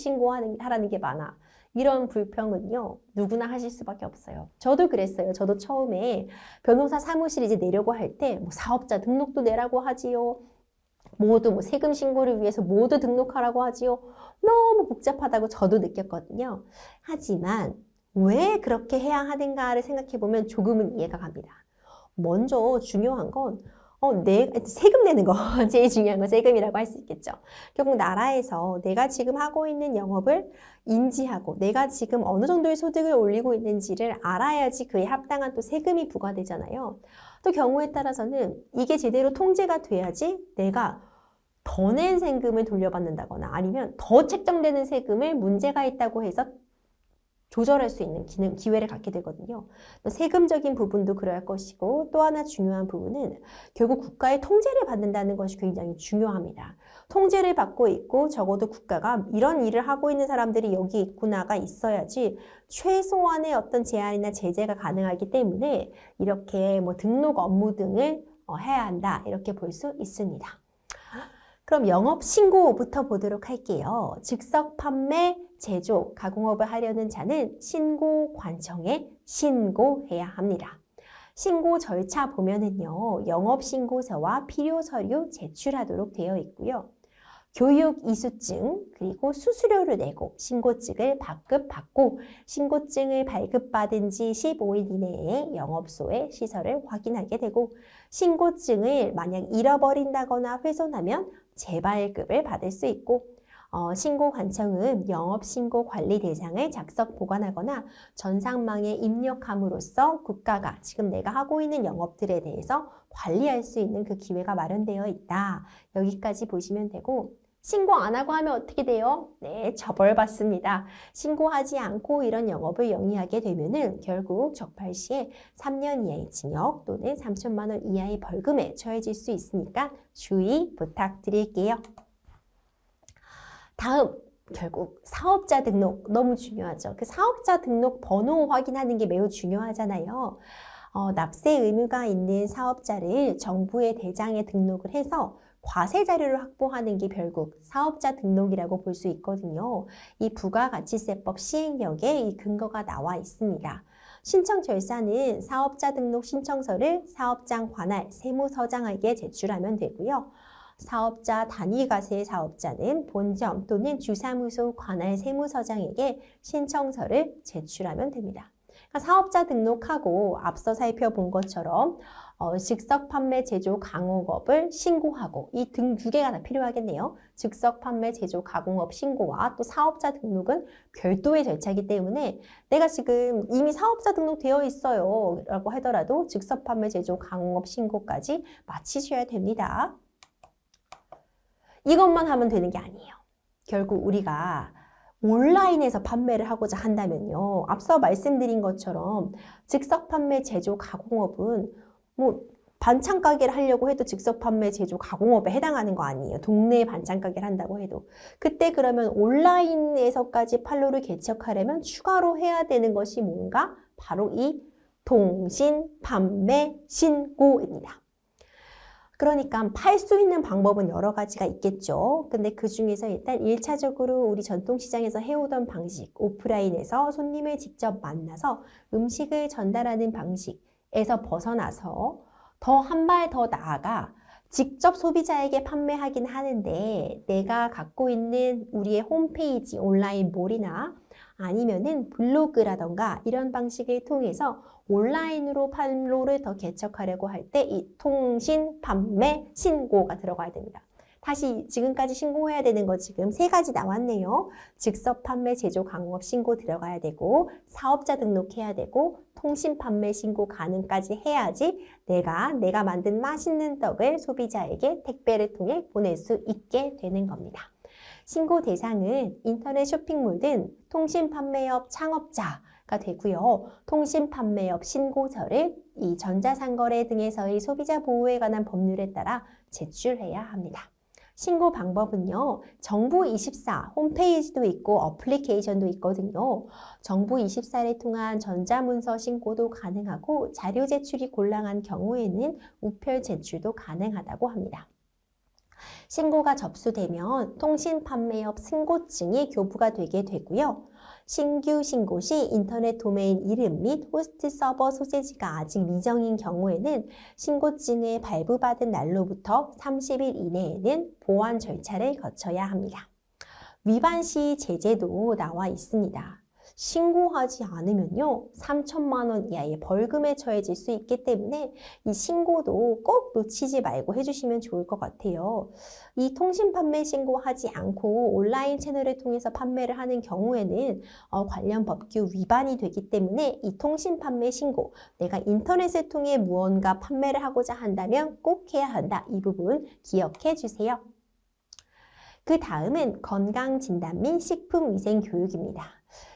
하라는 게 많아? 이런 불평은요, 누구나 하실 수밖에 없어요. 저도 그랬어요. 저도 처음에 변호사 사무실 이제 내려고 할 때 뭐 사업자 등록도 내라고 하지요. 모두 뭐 세금 신고를 위해서 모두 등록하라고 하지요. 너무 복잡하다고 저도 느꼈거든요. 하지만 왜 그렇게 해야 하는가를 생각해 보면 조금은 이해가 갑니다. 먼저 중요한 건 세금 내는 거 제일 중요한 건 세금이라고 할 수 있겠죠. 결국 나라에서 내가 지금 하고 있는 영업을 인지하고 내가 지금 어느 정도의 소득을 올리고 있는지를 알아야지 그에 합당한 또 세금이 부과되잖아요. 또 경우에 따라서는 이게 제대로 통제가 돼야지 내가 더 낸 세금을 돌려받는다거나 아니면 더 책정되는 세금을 문제가 있다고 해서 조절할 수 있는 기회를 갖게 되거든요. 세금적인 부분도 그럴 것이고 또 하나 중요한 부분은 결국 국가의 통제를 받는다는 것이 굉장히 중요합니다. 통제를 받고 있고 적어도 국가가 이런 일을 하고 있는 사람들이 여기 있구나가 있어야지 최소한의 어떤 제한이나 제재가 가능하기 때문에 이렇게 뭐 등록 업무 등을 해야 한다 이렇게 볼 수 있습니다. 그럼 영업신고부터 보도록 할게요. 즉석 판매, 제조, 가공업을 하려는 자는 신고관청에 신고해야 합니다. 신고 절차 보면은요, 영업신고서와 필요 서류 제출하도록 되어 있고요. 교육 이수증, 그리고 수수료를 내고 신고증을 발급받고 신고증을 발급받은 지 15일 이내에 영업소의 시설을 확인하게 되고 신고증을 만약 잃어버린다거나 훼손하면 재발급을 받을 수 있고 신고관청은 영업신고관리 대장을 작성 보관하거나 전산망에 입력함으로써 국가가 지금 내가 하고 있는 영업들에 대해서 관리할 수 있는 그 기회가 마련되어 있다. 여기까지 보시면 되고 신고 안 하고 하면 어떻게 돼요? 네, 처벌받습니다. 신고하지 않고 이런 영업을 영위하게 되면은 결국 적발 시에 3년 이하의 징역 또는 3천만 원 이하의 벌금에 처해질 수 있으니까 주의 부탁드릴게요. 다음, 결국 사업자 등록 너무 중요하죠. 그 사업자 등록 번호 확인하는 게 매우 중요하잖아요. 납세 의무가 있는 사업자를 정부의 대장에 등록을 해서 과세 자료를 확보하는 게 결국 사업자 등록이라고 볼 수 있거든요. 이 부가가치세법 시행령에 이 근거가 나와 있습니다. 신청 절차는 사업자 등록 신청서를 사업장 관할 세무서장에게 제출하면 되고요. 사업자 단위과세 사업자는 본점 또는 주사무소 관할 세무서장에게 신청서를 제출하면 됩니다. 그러니까 사업자 등록하고 앞서 살펴본 것처럼 즉석 판매 제조 가공업을 신고하고 이 등 두 개가 다 필요하겠네요. 즉석 판매 제조 가공업 신고와 또 사업자 등록은 별도의 절차이기 때문에 내가 지금 이미 사업자 등록되어 있어요 라고 하더라도 즉석 판매 제조 가공업 신고까지 마치셔야 됩니다. 이것만 하면 되는 게 아니에요. 결국 우리가 온라인에서 판매를 하고자 한다면요. 앞서 말씀드린 것처럼 즉석 판매 제조 가공업은 뭐 반찬 가게를 하려고 해도 즉석 판매 제조 가공업에 해당하는 거 아니에요. 동네에 반찬 가게를 한다고 해도. 그때 그러면 온라인에서까지 판로를 개척하려면 추가로 해야 되는 것이 뭔가? 바로 이 통신 판매 신고입니다. 그러니까 팔 수 있는 방법은 여러 가지가 있겠죠. 근데 그 중에서 일단 1차적으로 우리 전통시장에서 해오던 방식, 오프라인에서 손님을 직접 만나서 음식을 전달하는 방식에서 벗어나서 더 한 발 더 나아가 직접 소비자에게 판매하긴 하는데 내가 갖고 있는 우리의 홈페이지, 온라인 몰이나 아니면은 블로그라던가 이런 방식을 통해서 온라인으로 판로를 더 개척하려고 할 때 이 통신, 판매, 신고가 들어가야 됩니다. 다시 지금까지 신고해야 되는 거 지금 3가지 나왔네요. 즉석 판매, 제조, 가공업 신고 들어가야 되고 사업자 등록해야 되고 통신, 판매, 신고 가능까지 해야지 내가 만든 맛있는 떡을 소비자에게 택배를 통해 보낼 수 있게 되는 겁니다. 신고 대상은 인터넷 쇼핑몰 등 통신판매업 창업자가 되고요. 통신판매업 신고서를 이 전자상거래 등에서의 소비자 보호에 관한 법률에 따라 제출해야 합니다. 신고 방법은요, 정부24 홈페이지도 있고 어플리케이션도 있거든요. 정부24를 통한 전자문서 신고도 가능하고 자료 제출이 곤란한 경우에는 우편 제출도 가능하다고 합니다. 신고가 접수되면 통신판매업 신고증이 교부가 되게 되고요. 신규 신고 시 인터넷 도메인 이름 및 호스트 서버 소재지가 아직 미정인 경우에는 신고증을 발부받은 날로부터 30일 이내에는 보완 절차를 거쳐야 합니다. 위반 시 제재도 나와 있습니다. 신고하지 않으면요, 3천만 원 이하의 벌금에 처해질 수 있기 때문에 이 신고도 꼭 놓치지 말고 해주시면 좋을 것 같아요. 이 통신 판매 신고하지 않고 온라인 채널을 통해서 판매를 하는 경우에는 관련 법규 위반이 되기 때문에 이 통신 판매 신고, 내가 인터넷을 통해 무언가 판매를 하고자 한다면 꼭 해야 한다. 이 부분 기억해 주세요. 그 다음은 건강진단 및 식품위생교육입니다.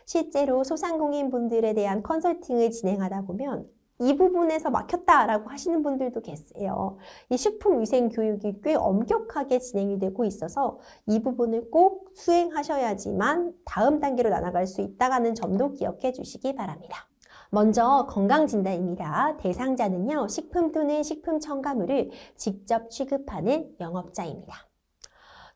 실제로 소상공인분들에 대한 컨설팅을 진행하다 보면 이 부분에서 막혔다라고 하시는 분들도 계세요. 이 식품위생교육이 꽤 엄격하게 진행이 되고 있어서 이 부분을 꼭 수행하셔야지만 다음 단계로 나아갈 수 있다는 점도 기억해 주시기 바랍니다. 먼저 건강진단입니다. 대상자는요, 식품 또는 식품 첨가물을 직접 취급하는 영업자입니다.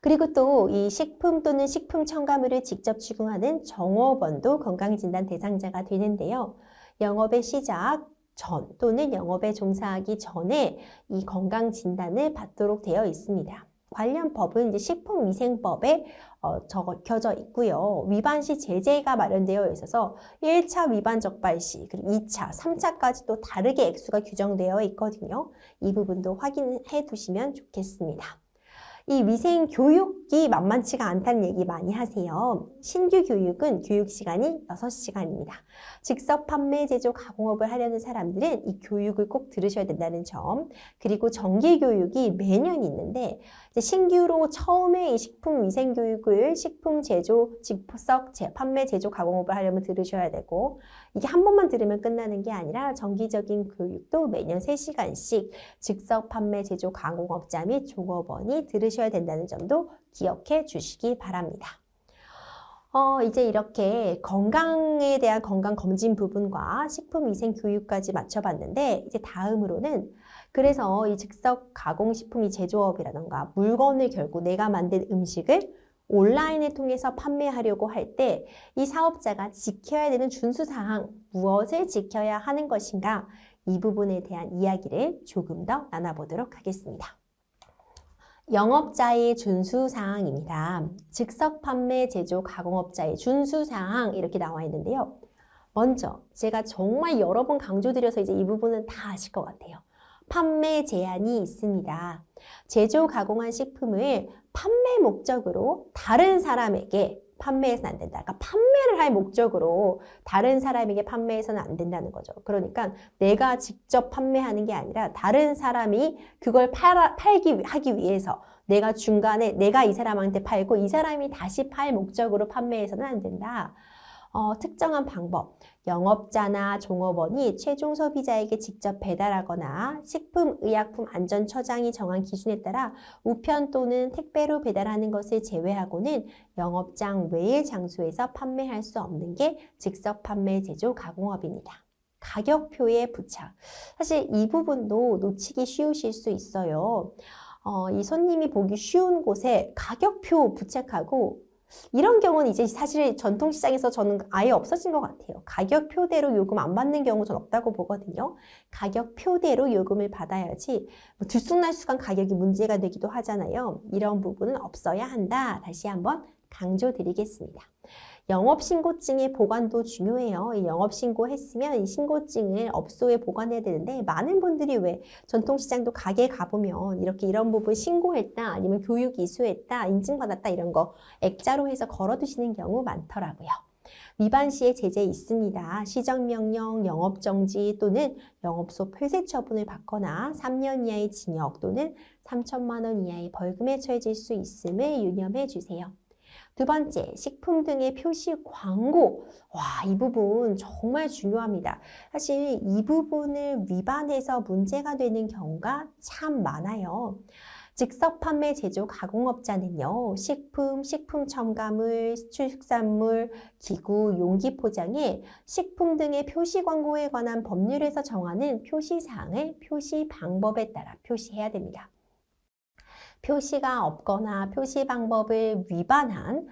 그리고 또 이 식품 또는 식품 첨가물을 직접 취급하는 정업원도 건강진단 대상자가 되는데요. 영업의 시작 전 또는 영업에 종사하기 전에 이 건강진단을 받도록 되어 있습니다. 관련 법은 이제 식품위생법에 적혀져 있고요. 위반 시 제재가 마련되어 있어서 1차 위반 적발 시, 그리고 2차, 3차까지 또 다르게 액수가 규정되어 있거든요. 이 부분도 확인해 두시면 좋겠습니다. 이 위생 교육이 만만치가 않다는 얘기 많이 하세요. 신규 교육은 교육 시간이 6시간입니다. 즉석 판매, 제조, 가공업을 하려는 사람들은 이 교육을 꼭 들으셔야 된다는 점. 그리고 정기 교육이 매년 있는데 이제 신규로 처음에 이 식품 위생 교육을 식품 제조, 즉석 판매, 제조, 가공업을 하려면 들으셔야 되고 이게 한 번만 들으면 끝나는 게 아니라 정기적인 교육도 매년 3시간씩 즉석 판매, 제조, 가공업자 및 종업원이 들으셔야 된다는 점도 기억해 주시기 바랍니다. 이제 이렇게 건강에 대한 건강검진 부분과 식품위생 교육까지 맞춰봤는데 이제 다음으로는 그래서 이 즉석 가공식품이 제조업이라던가 물건을 결국 내가 만든 음식을 온라인을 통해서 판매하려고 할 때 이 사업자가 지켜야 되는 준수사항, 무엇을 지켜야 하는 것인가 이 부분에 대한 이야기를 조금 더 나눠보도록 하겠습니다. 영업자의 준수사항입니다. 즉석 판매, 제조, 가공업자의 준수사항 이렇게 나와 있는데요. 먼저 제가 정말 여러 번 강조드려서 이제 이 부분은 다 아실 것 같아요. 판매 제한이 있습니다. 제조, 가공한 식품을 판매 목적으로 다른 사람에게 판매해서는 안 된다. 그러니까 판매를 할 목적으로 다른 사람에게 판매해서는 안 된다는 거죠. 그러니까 내가 직접 판매하는 게 아니라 다른 사람이 그걸 하기 위해서 내가 중간에 내가 이 사람한테 팔고 이 사람이 다시 팔 목적으로 판매해서는 안 된다. 특정한 방법, 영업자나 종업원이 최종 소비자에게 직접 배달하거나 식품의약품안전처장이 정한 기준에 따라 우편 또는 택배로 배달하는 것을 제외하고는 영업장 외의 장소에서 판매할 수 없는 게 즉석 판매, 제조, 가공업입니다. 가격표의 부착. 사실 이 부분도 놓치기 쉬우실 수 있어요. 이 손님이 보기 쉬운 곳에 가격표 부착하고 이런 경우는 이제 사실 전통시장에서 저는 아예 없어진 것 같아요. 가격표대로 요금 안 받는 경우 전 없다고 보거든요. 가격표대로 요금을 받아야지 들쑥날쑥한 가격이 문제가 되기도 하잖아요. 이런 부분은 없어야 한다. 다시 한번 강조드리겠습니다. 영업신고증의 보관도 중요해요. 이 영업신고했으면 이 신고증을 업소에 보관해야 되는데 많은 분들이 왜 전통시장도 가게에 가보면 이렇게 이런 부분 신고했다 아니면 교육 이수했다 인증받았다 이런 거 액자로 해서 걸어두시는 경우 많더라고요. 위반 시에 제재 있습니다. 시정명령, 영업정지 또는 영업소 폐쇄 처분을 받거나 3년 이하의 징역 또는 3천만 원 이하의 벌금에 처해질 수 있음을 유념해 주세요. 두 번째, 식품 등의 표시 광고. 이 부분 정말 중요합니다. 사실 이 부분을 위반해서 문제가 되는 경우가 참 많아요. 즉석 판매 제조 가공업자는요, 식품, 식품 첨가물, 축산물, 기구, 용기 포장에 식품 등의 표시 광고에 관한 법률에서 정하는 표시사항을 표시 방법에 따라 표시해야 됩니다. 표시가 없거나 표시 방법을 위반한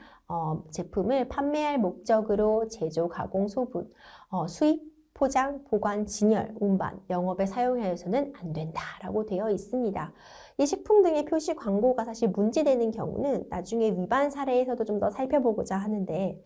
제품을 판매할 목적으로 제조, 가공, 소분, 수입, 포장, 보관, 진열, 운반, 영업에 사용하여서는 안 된다라고 되어 있습니다. 이 식품 등의 표시 광고가 사실 문제되는 경우는 나중에 위반 사례에서도 좀 더 살펴보고자 하는데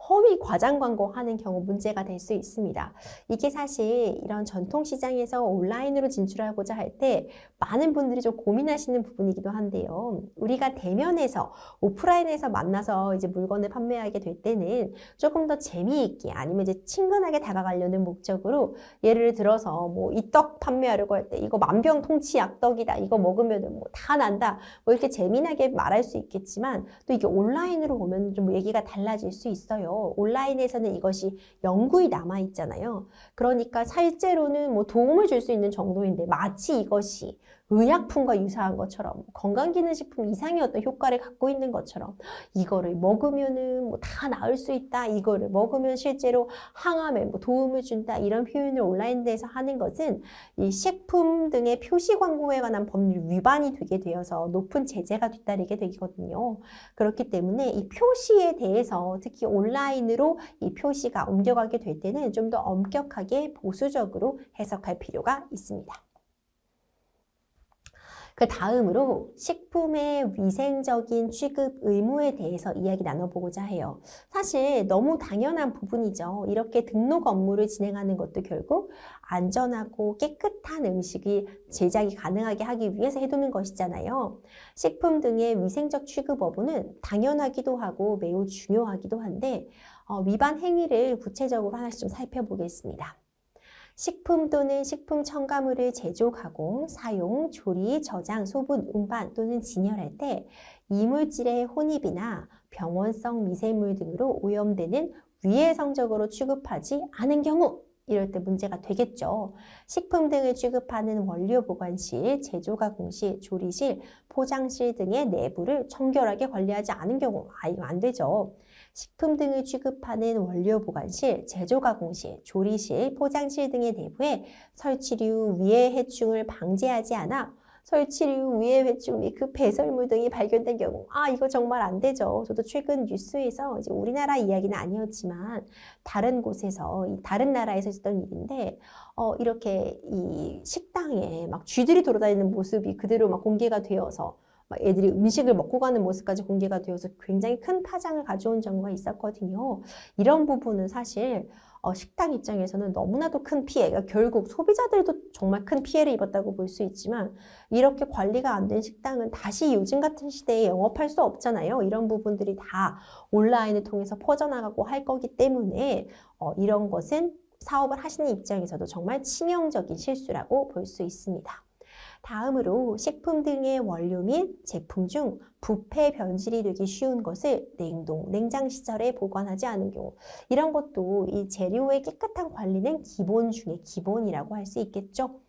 허위 과장 광고하는 경우 문제가 될 수 있습니다. 이게 사실 이런 전통시장에서 온라인으로 진출하고자 할 때 많은 분들이 좀 고민하시는 부분이기도 한데요. 우리가 대면에서 오프라인에서 만나서 이제 물건을 판매하게 될 때는 조금 더 재미있게 아니면 이제 친근하게 다가가려는 목적으로 예를 들어서 뭐 이 떡 판매하려고 할 때 이거 만병통치 약떡이다. 이거 먹으면 뭐 다 난다. 뭐 이렇게 재미나게 말할 수 있겠지만 또 이게 온라인으로 오면 좀 얘기가 달라질 수 있어요. 온라인에서는 이것이 영구히 남아있잖아요. 그러니까 실제로는 뭐 도움을 줄 수 있는 정도인데 마치 이것이 의약품과 유사한 것처럼 건강기능식품 이상의 어떤 효과를 갖고 있는 것처럼 이거를 먹으면은 뭐 다 나을 수 있다. 이거를 먹으면 실제로 항암에 뭐 도움을 준다. 이런 표현을 온라인에서 하는 것은 이 식품 등의 표시 광고에 관한 법률 위반이 되게 되어서 높은 제재가 뒤따르게 되거든요. 그렇기 때문에 이 표시에 대해서 특히 온라인으로 이 표시가 옮겨가게 될 때는 좀 더 엄격하게 보수적으로 해석할 필요가 있습니다. 그 다음으로 식품의 위생적인 취급 의무에 대해서 이야기 나눠보고자 해요. 사실 너무 당연한 부분이죠. 이렇게 등록 업무를 진행하는 것도 결국 안전하고 깨끗한 음식이 제작이 가능하게 하기 위해서 해두는 것이잖아요. 식품 등의 위생적 취급 여부는 당연하기도 하고 매우 중요하기도 한데 위반 행위를 구체적으로 하나씩 좀 살펴보겠습니다. 식품 또는 식품 첨가물을 제조, 가공, 사용, 조리, 저장, 소분, 운반 또는 진열할 때 이물질의 혼입이나 병원성 미생물 등으로 오염되는 위해성적으로 취급하지 않은 경우 이럴 때 문제가 되겠죠. 식품 등을 취급하는 원료 보관실, 제조 가공실, 조리실, 포장실 등의 내부를 청결하게 관리하지 않은 경우 이거 안 되죠. 식품 등을 취급하는 원료 보관실, 제조 가공실, 조리실, 포장실 등의 내부에 설치류 위해 해충을 방제하지 않아 설치류 위해 해충 및 그 배설물 등이 발견된 경우 이거 정말 안 되죠. 저도 최근 뉴스에서 이제 우리나라 이야기는 아니었지만 다른 곳에서 다른 나라에서 있었던 일인데 이렇게 이 식당에 막 쥐들이 돌아다니는 모습이 그대로 막 공개가 되어서 막 애들이 음식을 먹고 가는 모습까지 공개가 되어서 굉장히 큰 파장을 가져온 경우가 있었거든요. 이런 부분은 사실 식당 입장에서는 너무나도 큰 피해, 그러니까 결국 소비자들도 정말 큰 피해를 입었다고 볼 수 있지만 이렇게 관리가 안 된 식당은 다시 요즘 같은 시대에 영업할 수 없잖아요. 이런 부분들이 다 온라인을 통해서 퍼져나가고 할 거기 때문에 이런 것은 사업을 하시는 입장에서도 정말 치명적인 실수라고 볼 수 있습니다. 다음으로 식품 등의 원료 및 제품 중 부패 변질이 되기 쉬운 것을 냉동, 냉장 시설에 보관하지 않은 경우 이런 것도 이 재료의 깨끗한 관리는 기본 중에 기본이라고 할 수 있겠죠.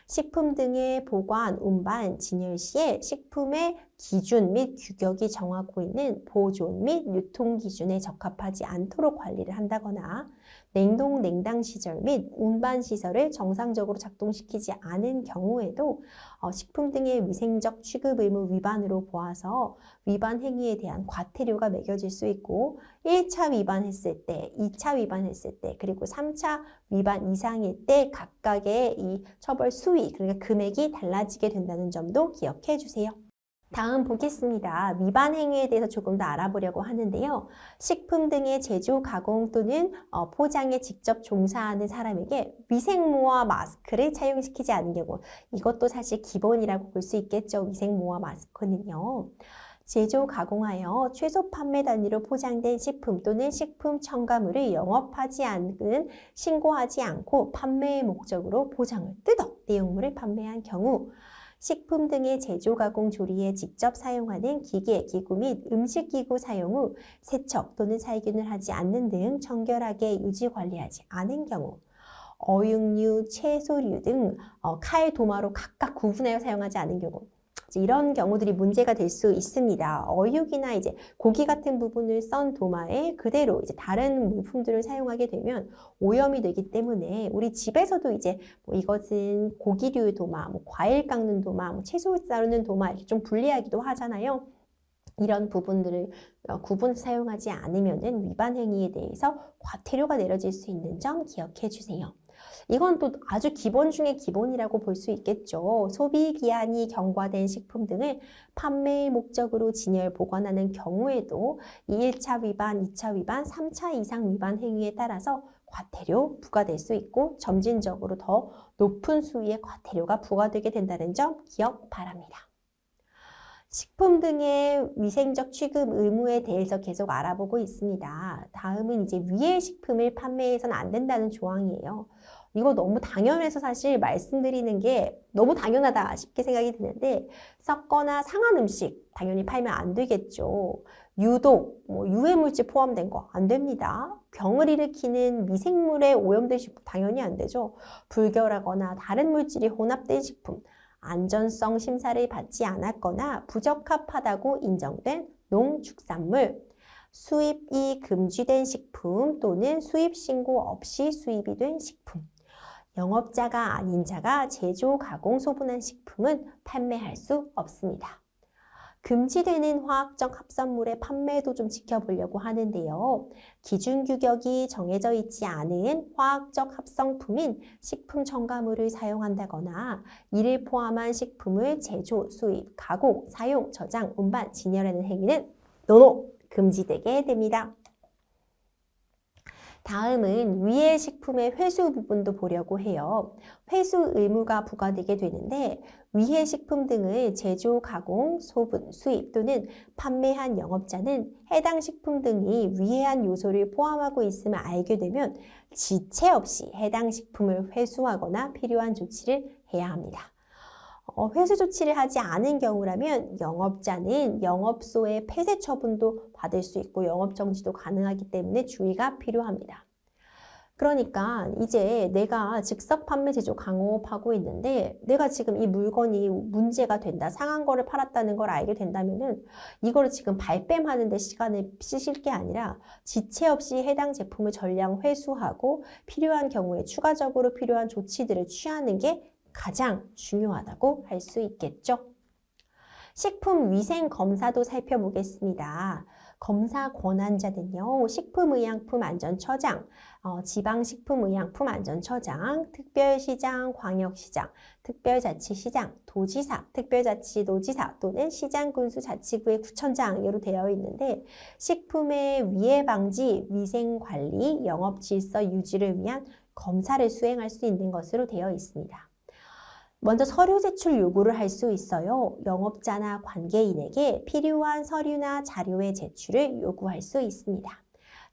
식품 등의 보관, 운반, 진열 시에 식품의 기준 및 규격이 정하고 있는 보존 및 유통 기준에 적합하지 않도록 관리를 한다거나 냉동, 냉당 시설 및 운반 시설을 정상적으로 작동시키지 않은 경우에도 식품 등의 위생적 취급 의무 위반으로 보아서 위반 행위에 대한 과태료가 매겨질 수 있고 1차 위반했을 때, 2차 위반했을 때, 그리고 3차 위반 이상일 때 각각의 이 처벌 수위, 그러니까 금액이 달라지게 된다는 점도 기억해 주세요. 다음 보겠습니다. 위반 행위에 대해서 조금 더 알아보려고 하는데요. 식품 등의 제조, 가공 또는 포장에 직접 종사하는 사람에게 위생모와 마스크를 착용시키지 않은 경우 이것도 사실 기본이라고 볼 수 있겠죠. 위생모와 마스크는요. 제조, 가공하여 최소 판매 단위로 포장된 식품 또는 식품 첨가물을 영업하지 않는 신고하지 않고 판매의 목적으로 포장을 뜯어 내용물을 판매한 경우 식품 등의 제조, 가공, 조리에 직접 사용하는 기계, 기구 및 음식기구 사용 후 세척 또는 살균을 하지 않는 등 청결하게 유지 관리하지 않은 경우 어육류, 채소류 등 칼, 도마로 각각 구분하여 사용하지 않은 경우 이제 이런 경우들이 문제가 될 수 있습니다. 어육이나 이제 고기 같은 부분을 썬 도마에 그대로 이제 다른 물품들을 사용하게 되면 오염이 되기 때문에 우리 집에서도 이제 뭐 이것은 고기류의 도마, 뭐 과일 깎는 도마, 뭐 채소 자르는 도마 이렇게 좀 분리하기도 하잖아요. 이런 부분들을 구분 사용하지 않으면은 위반 행위에 대해서 과태료가 내려질 수 있는 점 기억해 주세요. 이건 또 아주 기본 중에 기본이라고 볼 수 있겠죠. 소비 기한이 경과된 식품 등을 판매의 목적으로 진열 보관하는 경우에도 1차 위반, 2차 위반, 3차 이상 위반 행위에 따라서 과태료 부과될 수 있고 점진적으로 더 높은 수위의 과태료가 부과되게 된다는 점 기억 바랍니다. 식품 등의 위생적 취급 의무에 대해서 계속 알아보고 있습니다. 다음은 이제 위의 식품을 판매해서는 안 된다는 조항이에요. 이거 너무 당연해서 사실 말씀드리는 게 너무 당연하다 싶게 생각이 드는데 썩거나 상한 음식 당연히 팔면 안 되겠죠. 유독, 유해물질 포함된 거 안 됩니다. 병을 일으키는 미생물에 오염된 식품 당연히 안 되죠. 불결하거나 다른 물질이 혼합된 식품, 안전성 심사를 받지 않았거나 부적합하다고 인정된 농축산물, 수입이 금지된 식품 또는 수입 신고 없이 수입이 된 식품, 영업자가 아닌 자가 제조, 가공, 소분한 식품은 판매할 수 없습니다. 금지되는 화학적 합성물의 판매도 좀 지켜보려고 하는데요. 기준 규격이 정해져 있지 않은 화학적 합성품인 식품 첨가물을 사용한다거나 이를 포함한 식품을 제조, 수입, 가공, 사용, 저장, 운반, 진열하는 행위는 노노! 금지되게 됩니다. 다음은 위의 식품의 회수 부분도 보려고 해요. 회수 의무가 부과되게 되는데 위의 식품 등을 제조, 가공, 소분, 수입 또는 판매한 영업자는 해당 식품 등이 위해한 요소를 포함하고 있음을 알게 되면 지체 없이 해당 식품을 회수하거나 필요한 조치를 해야 합니다. 회수 조치를 하지 않은 경우라면 영업자는 영업소의 폐쇄 처분도 받을 수 있고 영업정지도 가능하기 때문에 주의가 필요합니다. 그러니까 이제 내가 즉석 판매 제조 강업하고 있는데 내가 지금 이 물건이 문제가 된다, 상한 거를 팔았다는 걸 알게 된다면은 이거를 지금 발뺌하는 데 시간을 쓰실 게 아니라 지체 없이 해당 제품을 전량 회수하고 필요한 경우에 추가적으로 필요한 조치들을 취하는 게 가장 중요하다고 할 수 있겠죠. 식품위생검사도 살펴보겠습니다. 검사 권한자는요, 식품의약품안전처장, 지방식품의약품안전처장, 특별시장, 광역시장, 특별자치시장, 도지사, 특별자치도지사 또는 시장군수자치구의 구청장으로 되어 있는데 식품의 위해 방지, 위생관리, 영업질서 유지를 위한 검사를 수행할 수 있는 것으로 되어 있습니다. 먼저 서류 제출 요구를 할 수 있어요. 영업자나 관계인에게 필요한 서류나 자료의 제출을 요구할 수 있습니다.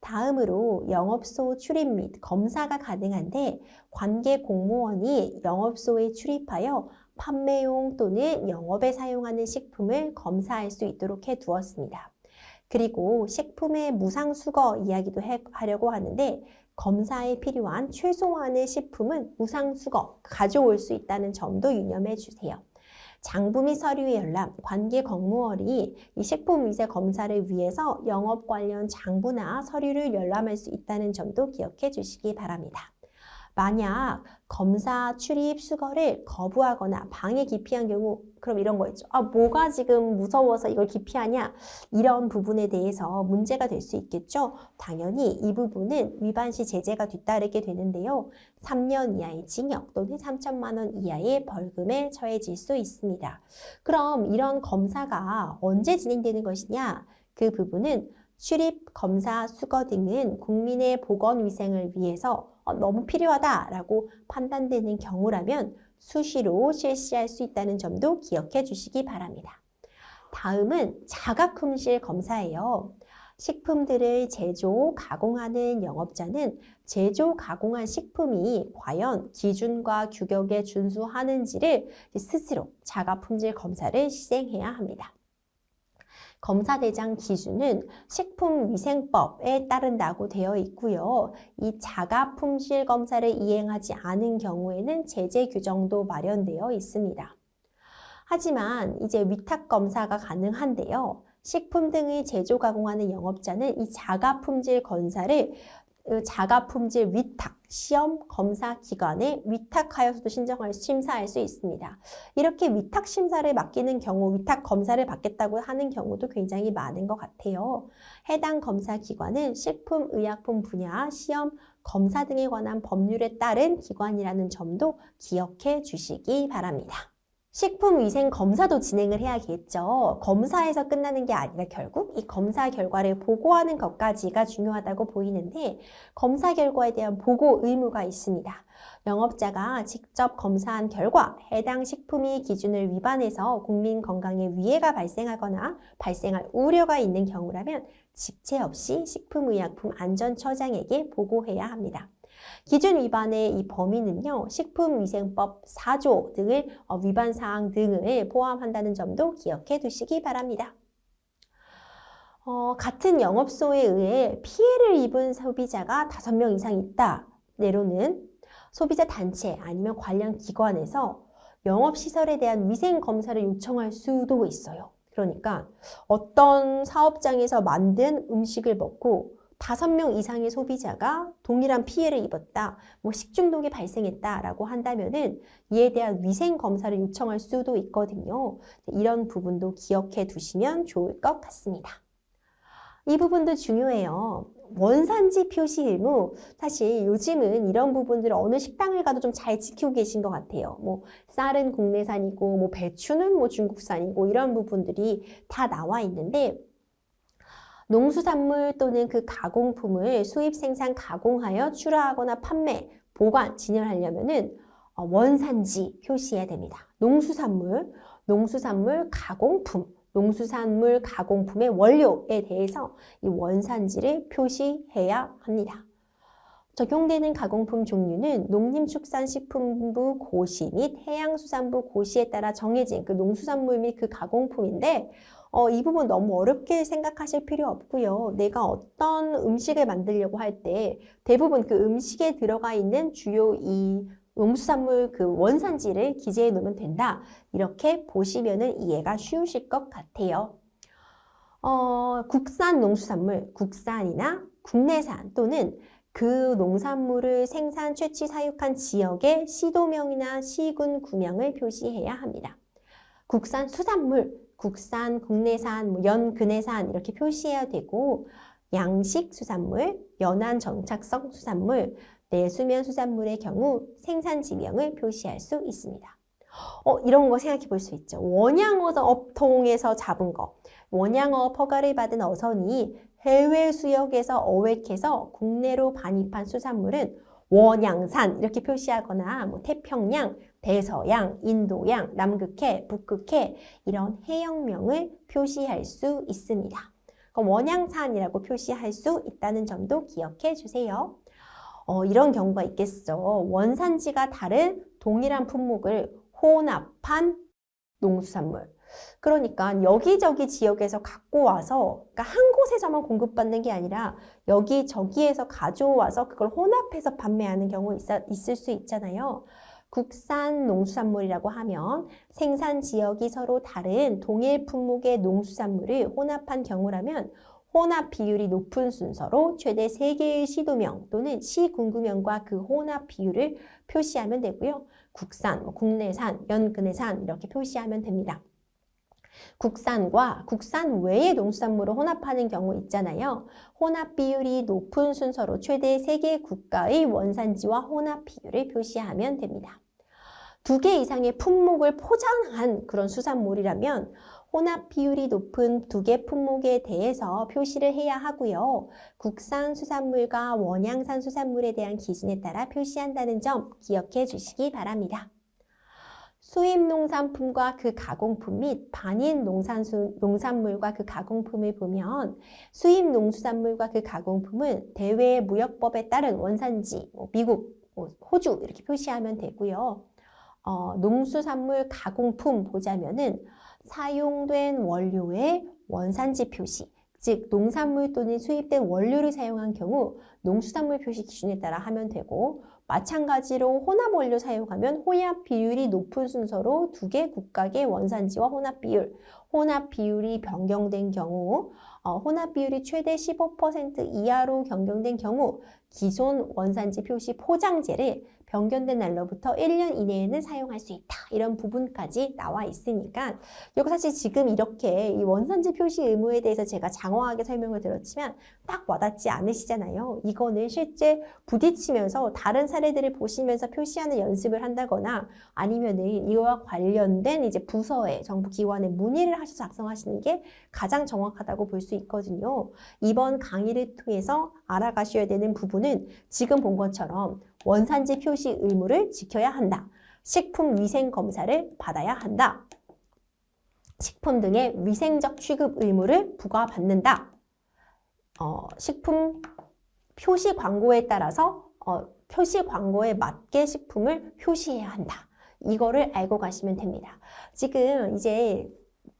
다음으로 영업소 출입 및 검사가 가능한데 관계 공무원이 영업소에 출입하여 판매용 또는 영업에 사용하는 식품을 검사할 수 있도록 해두었습니다. 그리고 식품의 무상수거 이야기도 하려고 하는데 검사에 필요한 최소한의 식품은 무상수거 가져올 수 있다는 점도 유념해 주세요. 장부 및 서류의 열람, 관계 공무원이 이 식품위생 검사를 위해서 영업 관련 장부나 서류를 열람할 수 있다는 점도 기억해 주시기 바랍니다. 만약 검사 출입 수거를 거부하거나 방해 기피한 경우 그럼 이런 거 있죠. 뭐가 지금 무서워서 이걸 기피하냐? 이런 부분에 대해서 문제가 될 수 있겠죠. 당연히 이 부분은 위반 시 제재가 뒤따르게 되는데요. 3년 이하의 징역 또는 3천만 원 이하의 벌금에 처해질 수 있습니다. 그럼 이런 검사가 언제 진행되는 것이냐? 그 부분은 출입, 검사, 수거 등은 국민의 보건위생을 위해서 너무 필요하다라고 판단되는 경우라면 수시로 실시할 수 있다는 점도 기억해 주시기 바랍니다. 다음은 자가품질 검사예요. 식품들을 제조, 가공하는 영업자는 제조, 가공한 식품이 과연 기준과 규격에 준수하는지를 스스로 자가품질 검사를 시행해야 합니다. 검사 대상 기준은 식품위생법에 따른다고 되어 있고요. 이 자가 품질 검사를 이행하지 않은 경우에는 제재 규정도 마련되어 있습니다. 하지만 이제 위탁 검사가 가능한데요. 식품 등의 제조 가공하는 영업자는 이 자가품질 검사를 자가품질 위탁 시험 검사 기관에 위탁하여서도 심사할 수 있습니다. 이렇게 위탁 심사를 맡기는 경우, 위탁 검사를 받겠다고 하는 경우도 굉장히 많은 것 같아요. 해당 검사 기관은 식품의약품 분야 시험 검사 등에 관한 법률에 따른 기관이라는 점도 기억해 주시기 바랍니다. 식품위생검사도 진행을 해야겠죠. 검사에서 끝나는 게 아니라 결국 이 검사 결과를 보고하는 것까지가 중요하다고 보이는데 검사 결과에 대한 보고 의무가 있습니다. 영업자가 직접 검사한 결과 해당 식품이 기준을 위반해서 국민 건강에 위해가 발생하거나 발생할 우려가 있는 경우라면 지체 없이 식품의약품안전처장에게 보고해야 합니다. 기준 위반의 이 범위는요, 식품위생법 4조 등을 위반 사항 등을 포함한다는 점도 기억해 두시기 바랍니다. 같은 영업소에 의해 피해를 입은 소비자가 5명 이상 있다. 내로는 소비자 단체 아니면 관련 기관에서 영업시설에 대한 위생검사를 요청할 수도 있어요. 그러니까 어떤 사업장에서 만든 음식을 먹고 5명 이상의 소비자가 동일한 피해를 입었다, 식중독이 발생했다라고 한다면은 이에 대한 위생검사를 요청할 수도 있거든요. 이런 부분도 기억해 두시면 좋을 것 같습니다. 이 부분도 중요해요. 원산지 표시 의무, 사실 요즘은 이런 부분들을 어느 식당을 가도 좀 잘 지키고 계신 것 같아요. 쌀은 국내산이고, 배추는 중국산이고, 이런 부분들이 다 나와 있는데, 농수산물 또는 그 가공품을 수입 생산 가공하여 출하하거나 판매, 보관, 진열하려면은 원산지 표시해야 됩니다. 농수산물 가공품, 농수산물 가공품의 원료에 대해서 이 원산지를 표시해야 합니다. 적용되는 가공품 종류는 농림축산식품부 고시 및 해양수산부 고시에 따라 정해진 그 농수산물 및 그 가공품인데 이 부분 너무 어렵게 생각하실 필요 없고요. 내가 어떤 음식을 만들려고 할 때 대부분 그 음식에 들어가 있는 주요 이 농수산물 그 원산지를 기재해 놓으면 된다. 이렇게 보시면은 이해가 쉬우실 것 같아요. 국산 농수산물, 국산이나 국내산 또는 그 농산물을 생산, 채취, 사육한 지역의 시도명이나 시군 구명을 표시해야 합니다. 국산 수산물, 국산, 국내산, 연근해산 이렇게 표시해야 되고 양식 수산물, 연안 정착성 수산물, 내수면 수산물의 경우 생산지명을 표시할 수 있습니다. 이런 거 생각해 볼 수 있죠. 원양어선 업통에서 잡은 거, 원양어업 허가를 받은 어선이 해외 수역에서 어획해서 국내로 반입한 수산물은 원양산 이렇게 표시하거나 태평양, 대서양, 인도양, 남극해, 북극해 이런 해역명을 표시할 수 있습니다. 그럼 원양산이라고 표시할 수 있다는 점도 기억해 주세요. 이런 경우가 있겠죠. 원산지가 다른 동일한 품목을 혼합한 농수산물. 그러니까 여기저기 지역에서 갖고 와서 그러니까 한 곳에서만 공급받는 게 아니라 여기저기에서 가져와서 그걸 혼합해서 판매하는 경우 있을 수 있잖아요. 국산 농수산물이라고 하면 생산 지역이 서로 다른 동일 품목의 농수산물을 혼합한 경우라면 혼합 비율이 높은 순서로 최대 3개의 시도명 또는 시군구명과 그 혼합 비율을 표시하면 되고요. 국산, 국내산, 연근해산 이렇게 표시하면 됩니다. 국산과 국산 외의 농수산물을 혼합하는 경우 있잖아요. 혼합 비율이 높은 순서로 최대 3개 국가의 원산지와 혼합 비율을 표시하면 됩니다. 2개 이상의 품목을 포장한 그런 수산물이라면 혼합 비율이 높은 2개 품목에 대해서 표시를 해야 하고요. 국산 수산물과 원양산 수산물에 대한 기준에 따라 표시한다는 점 기억해 주시기 바랍니다. 수입 농산품과 그 가공품 및 반입 농산물과 그 가공품을 보면 수입 농수산물과 그 가공품은 대외무역법에 따른 원산지, 미국, 호주 이렇게 표시하면 되고요. 농수산물 가공품 보자면은 사용된 원료의 원산지 표시, 즉 농산물 또는 수입된 원료를 사용한 경우 농수산물 표시 기준에 따라 하면 되고, 마찬가지로 혼합 원료 사용하면 혼합 비율이 높은 순서로 두 개 국가의 원산지와 혼합 비율이 변경된 경우, 혼합 비율이 최대 15% 이하로 변경된 경우 기존 원산지 표시 포장재를 변경된 날로부터 1년 이내에는 사용할 수 있다. 이런 부분까지 나와 있으니까, 이거 사실 지금 이렇게 이 원산지 표시 의무에 대해서 제가 장황하게 설명을 드렸지만 딱 와닿지 않으시잖아요. 이거는 실제 부딪히면서 다른 사례들을 보시면서 표시하는 연습을 한다거나 아니면은 이와 관련된 이제 부서에 정부 기관에 문의를 하셔서 작성하시는 게 가장 정확하다고 볼 수 있거든요. 이번 강의를 통해서 알아가셔야 되는 부분은 지금 본 것처럼 원산지 표시 의무를 지켜야 한다. 식품 위생 검사를 받아야 한다. 식품 등의 위생적 취급 의무를 부과받는다. 식품 표시 광고에 따라서 표시 광고에 맞게 식품을 표시해야 한다. 이거를 알고 가시면 됩니다. 지금 이제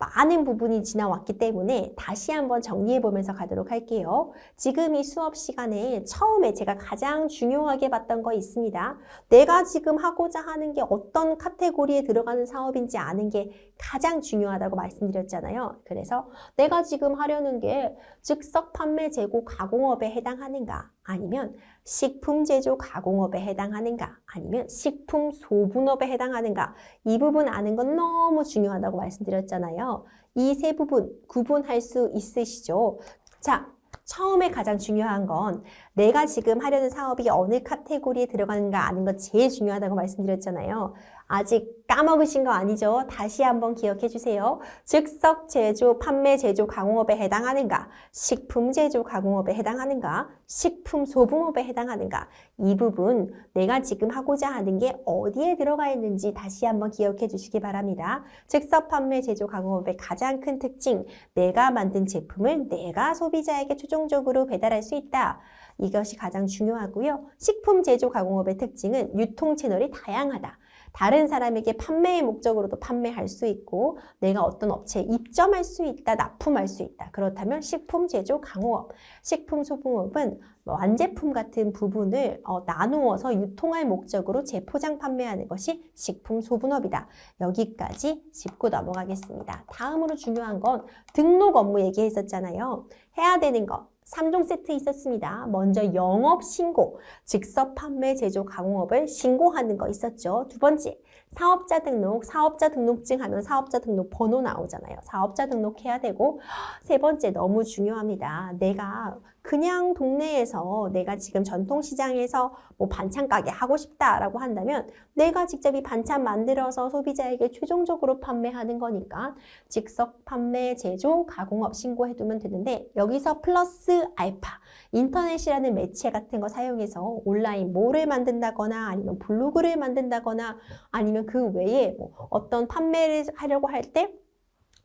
많은 부분이 지나왔기 때문에 다시 한번 정리해 보면서 가도록 할게요. 지금 이 수업 시간에 처음에 제가 가장 중요하게 봤던 거 있습니다. 내가 지금 하고자 하는 게 어떤 카테고리에 들어가는 사업인지 아는 게 가장 중요하다고 말씀드렸잖아요. 그래서 내가 지금 하려는 게 즉석 판매 재고 가공업에 해당하는가, 아니면 식품 제조 가공업에 해당하는가, 아니면 식품 소분업에 해당하는가, 이 부분 아는 건 너무 중요하다고 말씀드렸잖아요. 이 세 부분 구분할 수 있으시죠? 자, 처음에 가장 중요한 건 내가 지금 하려는 사업이 어느 카테고리에 들어가는가 아는 거 제일 중요하다고 말씀드렸잖아요. 아직 까먹으신 거 아니죠? 다시 한번 기억해 주세요. 즉석 제조, 판매 제조, 가공업에 해당하는가, 식품 제조, 가공업에 해당하는가, 식품 소분업에 해당하는가, 이 부분 내가 지금 하고자 하는 게 어디에 들어가 있는지 다시 한번 기억해 주시기 바랍니다. 즉석 판매 제조, 가공업의 가장 큰 특징, 내가 만든 제품을 내가 소비자에게 최종적으로 배달할 수 있다. 이것이 가장 중요하고요. 식품 제조 가공업의 특징은 유통 채널이 다양하다. 다른 사람에게 판매의 목적으로도 판매할 수 있고, 내가 어떤 업체에 입점할 수 있다, 납품할 수 있다. 그렇다면 식품 제조 가공업, 식품 소분업은 완제품 같은 부분을 나누어서 유통할 목적으로 재포장 판매하는 것이 식품 소분업이다. 여기까지 짚고 넘어가겠습니다. 다음으로 중요한 건 등록 업무 얘기했었잖아요. 해야 되는 것. 3종 세트 있었습니다. 먼저 영업신고, 즉석 판매, 제조, 가공업을 신고하는 거 있었죠. 두 번째, 사업자 등록, 사업자 등록증 하면 사업자 등록 번호 나오잖아요. 사업자 등록해야 되고, 세 번째 너무 중요합니다. 내가 그냥 동네에서 내가 지금 전통시장에서 뭐 반찬 가게 하고 싶다라고 한다면 내가 직접 이 반찬 만들어서 소비자에게 최종적으로 판매하는 거니까 즉석 판매, 제조, 가공업 신고해두면 되는데, 여기서 플러스 알파, 인터넷이라는 매체 같은 거 사용해서 온라인 몰을 만든다거나 아니면 블로그를 만든다거나 아니면 그 외에 뭐 어떤 판매를 하려고 할 때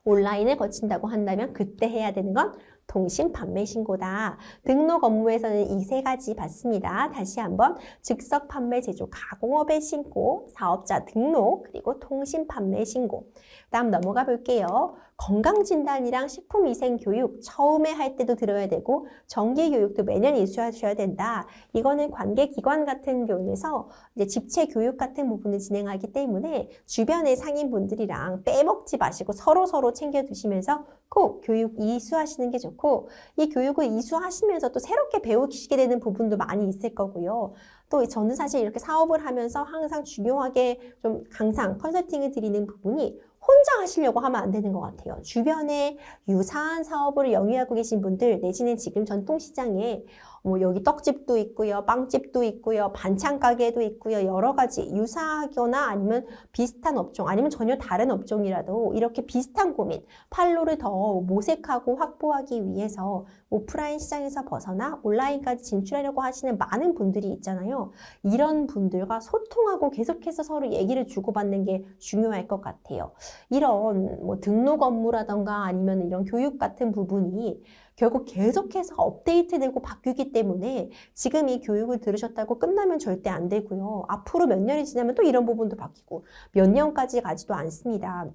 온라인을 거친다고 한다면 그때 해야 되는 건 통신 판매 신고다. 등록 업무에서는 이 세 가지 받습니다. 다시 한번 즉석 판매 제조 가공업의 신고, 사업자 등록, 그리고 통신 판매 신고. 다음 넘어가 볼게요. 건강진단이랑 식품위생교육 처음에 할 때도 들어야 되고 정기교육도 매년 이수하셔야 된다. 이거는 관계기관 같은 경우에서 이제 집체교육 같은 부분을 진행하기 때문에 주변의 상인분들이랑 빼먹지 마시고 서로 챙겨두시면서 꼭 교육 이수하시는 게 좋고, 이 교육을 이수하시면서 또 새롭게 배우시게 되는 부분도 많이 있을 거고요. 또 저는 사실 이렇게 사업을 하면서 항상 중요하게 좀 항상 컨설팅을 드리는 부분이 혼자 하시려고 하면 안 되는 것 같아요. 주변에 유사한 사업을 영위하고 계신 분들, 내지는 지금 전통시장에 뭐 여기 떡집도 있고요, 빵집도 있고요, 반찬 가게도 있고요, 여러 가지 유사하거나 아니면 비슷한 업종, 아니면 전혀 다른 업종이라도 이렇게 비슷한 고민, 판로를 더 모색하고 확보하기 위해서 오프라인 시장에서 벗어나 온라인까지 진출하려고 하시는 많은 분들이 있잖아요. 이런 분들과 소통하고 계속해서 서로 얘기를 주고받는 게 중요할 것 같아요. 이런 뭐 등록 업무라던가 아니면 이런 교육 같은 부분이 결국 계속해서 업데이트되고 바뀌기 때문에 지금 이 교육을 들으셨다고 끝나면 절대 안 되고요. 앞으로 몇 년이 지나면 또 이런 부분도 바뀌고 몇 년까지 가지도 않습니다.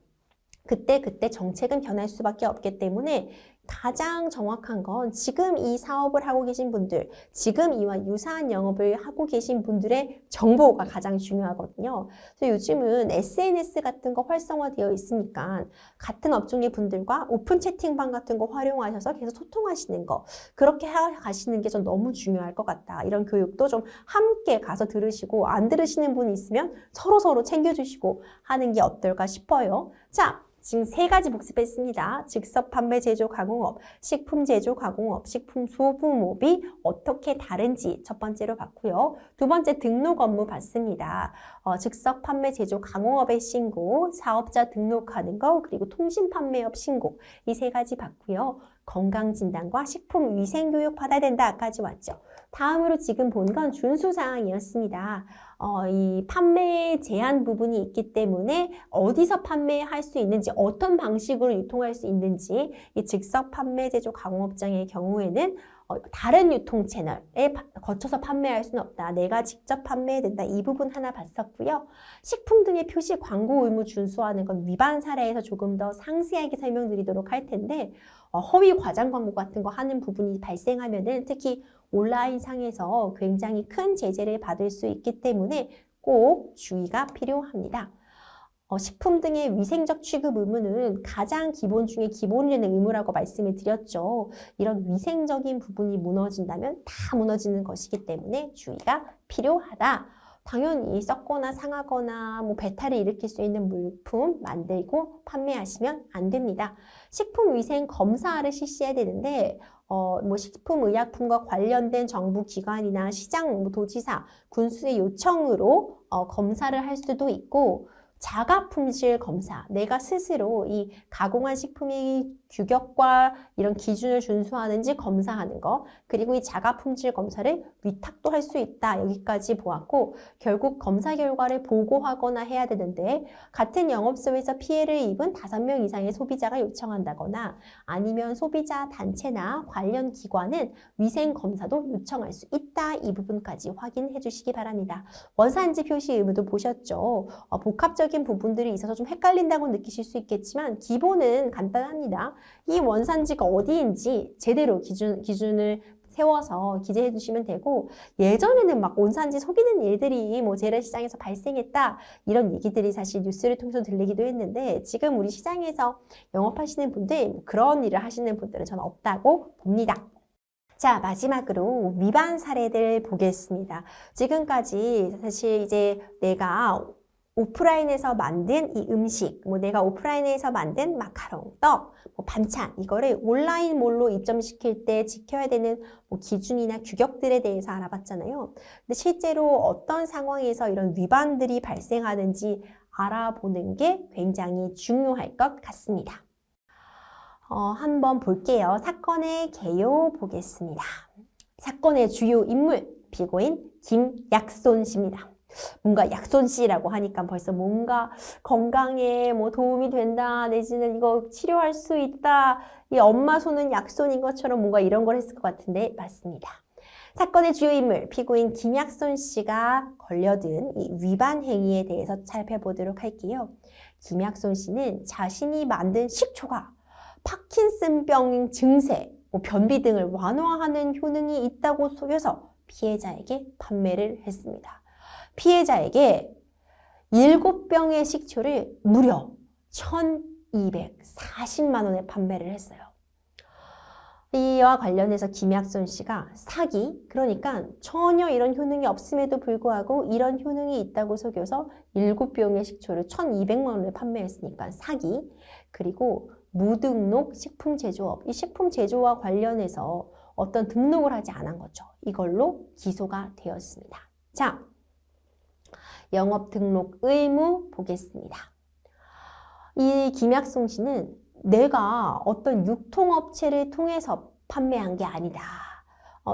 그때 정책은 변할 수밖에 없기 때문에 가장 정확한 건 지금 이 사업을 하고 계신 분들, 지금 이와 유사한 영업을 하고 계신 분들의 정보가 가장 중요하거든요. 그래서 요즘은 SNS 같은 거 활성화되어 있으니까 같은 업종의 분들과 오픈 채팅방 같은 거 활용하셔서 계속 소통하시는 거, 그렇게 가시는 게 좀 너무 중요할 것 같다. 이런 교육도 좀 함께 가서 들으시고, 안 들으시는 분이 있으면 서로서로 챙겨주시고 하는 게 어떨까 싶어요. 자, 지금 3가지 복습했습니다. 즉석 판매 제조 가공업, 식품 제조 가공업, 식품 소분업이 어떻게 다른지 첫 번째로 봤고요. 두 번째 등록 업무 봤습니다. 즉석 판매 제조 가공업의 신고, 사업자 등록하는 거, 그리고 통신 판매업 신고, 이 3가지 봤고요. 건강진단과 식품위생교육 받아야 된다까지 왔죠. 다음으로 지금 본 건 준수사항이었습니다. 이 판매 제한 부분이 있기 때문에 어디서 판매할 수 있는지, 어떤 방식으로 유통할 수 있는지, 이 즉석 판매 제조 가공업장의 경우에는 다른 유통 채널에 거쳐서 판매할 수는 없다. 내가 직접 판매해야 된다. 이 부분 하나 봤었고요. 식품 등의 표시 광고 의무 준수하는 건 위반 사례에서 조금 더 상세하게 설명드리도록 할 텐데, 허위 과장 광고 같은 거 하는 부분이 발생하면은 특히 온라인 상에서 굉장히 큰 제재를 받을 수 있기 때문에 꼭 주의가 필요합니다. 식품 등의 위생적 취급 의무는 가장 기본 중에 기본이 되는 의무라고 말씀을 드렸죠. 이런 위생적인 부분이 무너진다면 다 무너지는 것이기 때문에 주의가 필요하다. 당연히 썩거나 상하거나 배탈을 일으킬 수 있는 물품 만들고 판매하시면 안 됩니다. 식품위생 검사를 실시해야 되는데 식품의약품과 관련된 정부 기관이나 시장, 도지사, 군수의 요청으로 검사를 할 수도 있고, 자가품질 검사, 내가 스스로 이 가공한 식품이 규격과 이런 기준을 준수하는지 검사하는 거, 그리고 이 자가품질 검사를 위탁도 할 수 있다. 여기까지 보았고, 결국 검사 결과를 보고하거나 해야 되는데, 같은 영업소에서 피해를 입은 5명 이상의 소비자가 요청한다거나 아니면 소비자 단체나 관련 기관은 위생검사도 요청할 수 있다. 이 부분까지 확인해 주시기 바랍니다. 원산지 표시 의무도 보셨죠? 복합적인 부분들이 있어서 좀 헷갈린다고 느끼실 수 있겠지만 기본은 간단합니다. 이 원산지가 어디인지 제대로 기준을 세워서 기재해 주시면 되고, 예전에는 막 원산지 속이는 일들이 재래시장에서 발생했다 이런 얘기들이 사실 뉴스를 통해서 들리기도 했는데, 지금 우리 시장에서 영업하시는 분들, 그런 일을 하시는 분들은 저는 없다고 봅니다. 자, 마지막으로 위반 사례들 보겠습니다. 지금까지 사실 이제 내가 오프라인에서 만든 이 음식, 내가 오프라인에서 만든 마카롱, 떡, 반찬, 이거를 온라인몰로 입점시킬 때 지켜야 되는 기준이나 규격들에 대해서 알아봤잖아요. 근데 실제로 어떤 상황에서 이런 위반들이 발생하는지 알아보는 게 굉장히 중요할 것 같습니다. 한번 볼게요. 사건의 개요 보겠습니다. 사건의 주요 인물, 피고인 김약손 씨입니다. 뭔가 약손 씨라고 하니까 벌써 뭔가 건강에 도움이 된다, 내지는 이거 치료할 수 있다, 이 엄마 손은 약손인 것처럼 뭔가 이런 걸 했을 것 같은데 맞습니다. 사건의 주요 인물, 피고인 김약손 씨가 걸려든 이 위반 행위에 대해서 살펴보도록 할게요. 김약손 씨는 자신이 만든 식초가 파킨슨병 증세, 변비 등을 완화하는 효능이 있다고 속여서 피해자에게 판매를 했습니다. 피해자에게 7병의 식초를 무려 1,240만 원에 판매를 했어요. 이와 관련해서 김약손 씨가 사기, 그러니까 전혀 이런 효능이 없음에도 불구하고 이런 효능이 있다고 속여서 7병의 식초를 1,200만 원에 판매했으니까 사기, 그리고 무등록 식품제조업, 이 식품제조와 관련해서 어떤 등록을 하지 않은 거죠. 이걸로 기소가 되었습니다. 자, 영업 등록 의무 보겠습니다. 이 김약손 씨는 내가 어떤 유통업체를 통해서 판매한 게 아니다.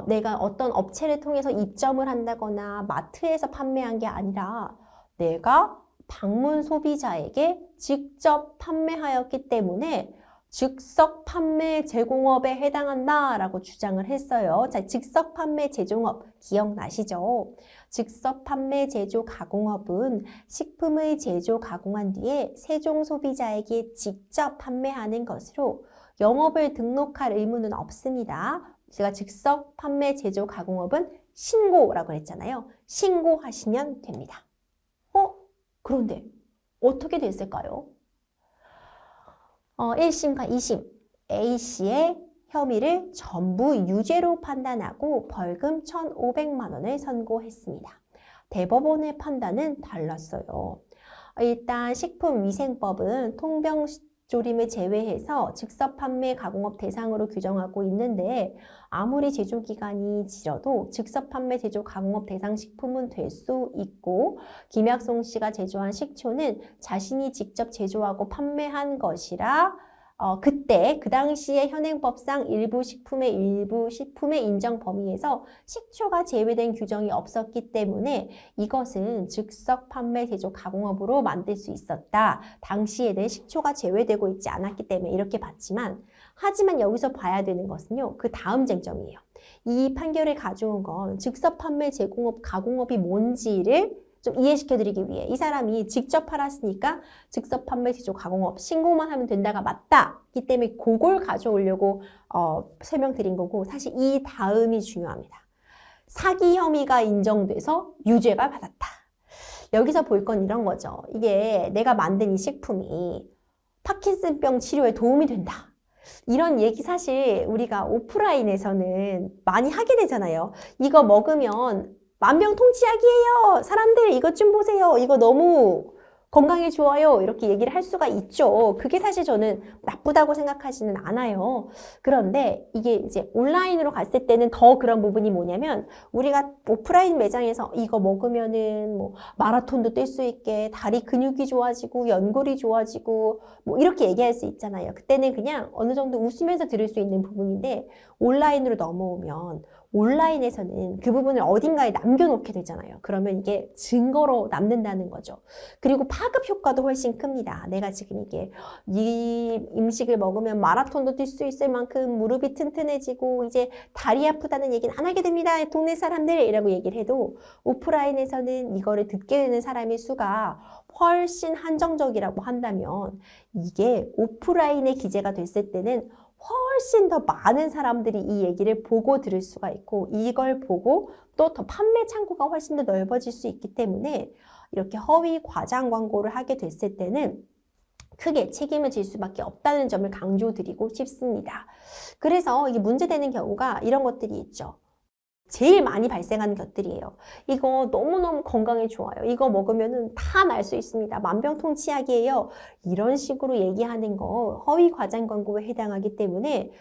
내가 어떤 업체를 통해서 입점을 한다거나 마트에서 판매한 게 아니라 내가 방문 소비자에게 직접 판매하였기 때문에 즉석 판매 제공업에 해당한다라고 주장을 했어요. 자, 즉석 판매 제조업 기억나시죠? 즉석 판매 제조 가공업은 식품의 제조 가공한 뒤에 세종 소비자에게 직접 판매하는 것으로 영업을 등록할 의무는 없습니다. 제가 즉석 판매 제조 가공업은 신고라고 했잖아요. 신고하시면 됩니다. 그런데 어떻게 됐을까요? 1심과 2심 A씨의 혐의를 전부 유죄로 판단하고 벌금 1,500만 원을 선고했습니다. 대법원의 판단은 달랐어요. 일단 식품위생법은 통병조림을 제외해서 즉석 판매 가공업 대상으로 규정하고 있는데 아무리 제조기간이 길어도 즉석 판매 제조 가공업 대상 식품은 될 수 있고 김약송 씨가 제조한 식초는 자신이 직접 제조하고 판매한 것이라 그때 그 당시에 현행법상 일부 식품의 인정 범위에서 식초가 제외된 규정이 없었기 때문에 이것은 즉석 판매 제조 가공업으로 만들 수 있었다. 당시에는 식초가 제외되고 있지 않았기 때문에 이렇게 봤지만 하지만 여기서 봐야 되는 것은요. 그 다음 쟁점이에요. 이 판결을 가져온 건 즉석 판매 제공업 가공업이 뭔지를 좀 이해시켜드리기 위해 이 사람이 직접 팔았으니까 즉석 판매 제조 가공업 신고만 하면 된다가 맞다기 때문에 그걸 가져오려고 설명드린 거고 사실 이 다음이 중요합니다. 사기 혐의가 인정돼서 유죄가 받았다. 여기서 볼 건 이런 거죠. 이게 내가 만든 이 식품이 파킨슨병 치료에 도움이 된다. 이런 얘기 사실 우리가 오프라인에서는 많이 하게 되잖아요. 이거 먹으면 만병통치약이에요. 사람들 이것 좀 보세요. 이거 너무 건강에 좋아요. 이렇게 얘기를 할 수가 있죠. 그게 사실 저는 나쁘다고 생각하지는 않아요. 그런데 이게 이제 온라인으로 갔을 때는 더 그런 부분이 뭐냐면 우리가 오프라인 매장에서 이거 먹으면은 뭐 마라톤도 뛸 수 있게 다리 근육이 좋아지고 연골이 좋아지고 뭐 이렇게 얘기할 수 있잖아요. 그때는 그냥 어느 정도 웃으면서 들을 수 있는 부분인데 온라인으로 넘어오면 온라인에서는 그 부분을 어딘가에 남겨놓게 되잖아요. 그러면 이게 증거로 남는다는 거죠. 그리고 파급 효과도 훨씬 큽니다. 내가 지금 이게 이 음식을 먹으면 마라톤도 뛸 수 있을 만큼 무릎이 튼튼해지고 이제 다리 아프다는 얘기는 안 하게 됩니다. 동네 사람들이라고 얘기를 해도 오프라인에서는 이거를 듣게 되는 사람의 수가 훨씬 한정적이라고 한다면 이게 오프라인에 기재가 됐을 때는 훨씬 더 많은 사람들이 이 얘기를 보고 들을 수가 있고 이걸 보고 또 더 판매 창구가 훨씬 더 넓어질 수 있기 때문에 이렇게 허위 과장 광고를 하게 됐을 때는 크게 책임을 질 수밖에 없다는 점을 강조드리고 싶습니다. 그래서 이게 문제되는 경우가 이런 것들이 있죠. 제일 많이 발생하는 것들이에요. 이거 너무너무 건강에 좋아요. 이거 먹으면 다 날 수 있습니다. 만병통치약이에요. 이런 식으로 얘기하는 거 허위 과장 광고에 해당하기 때문에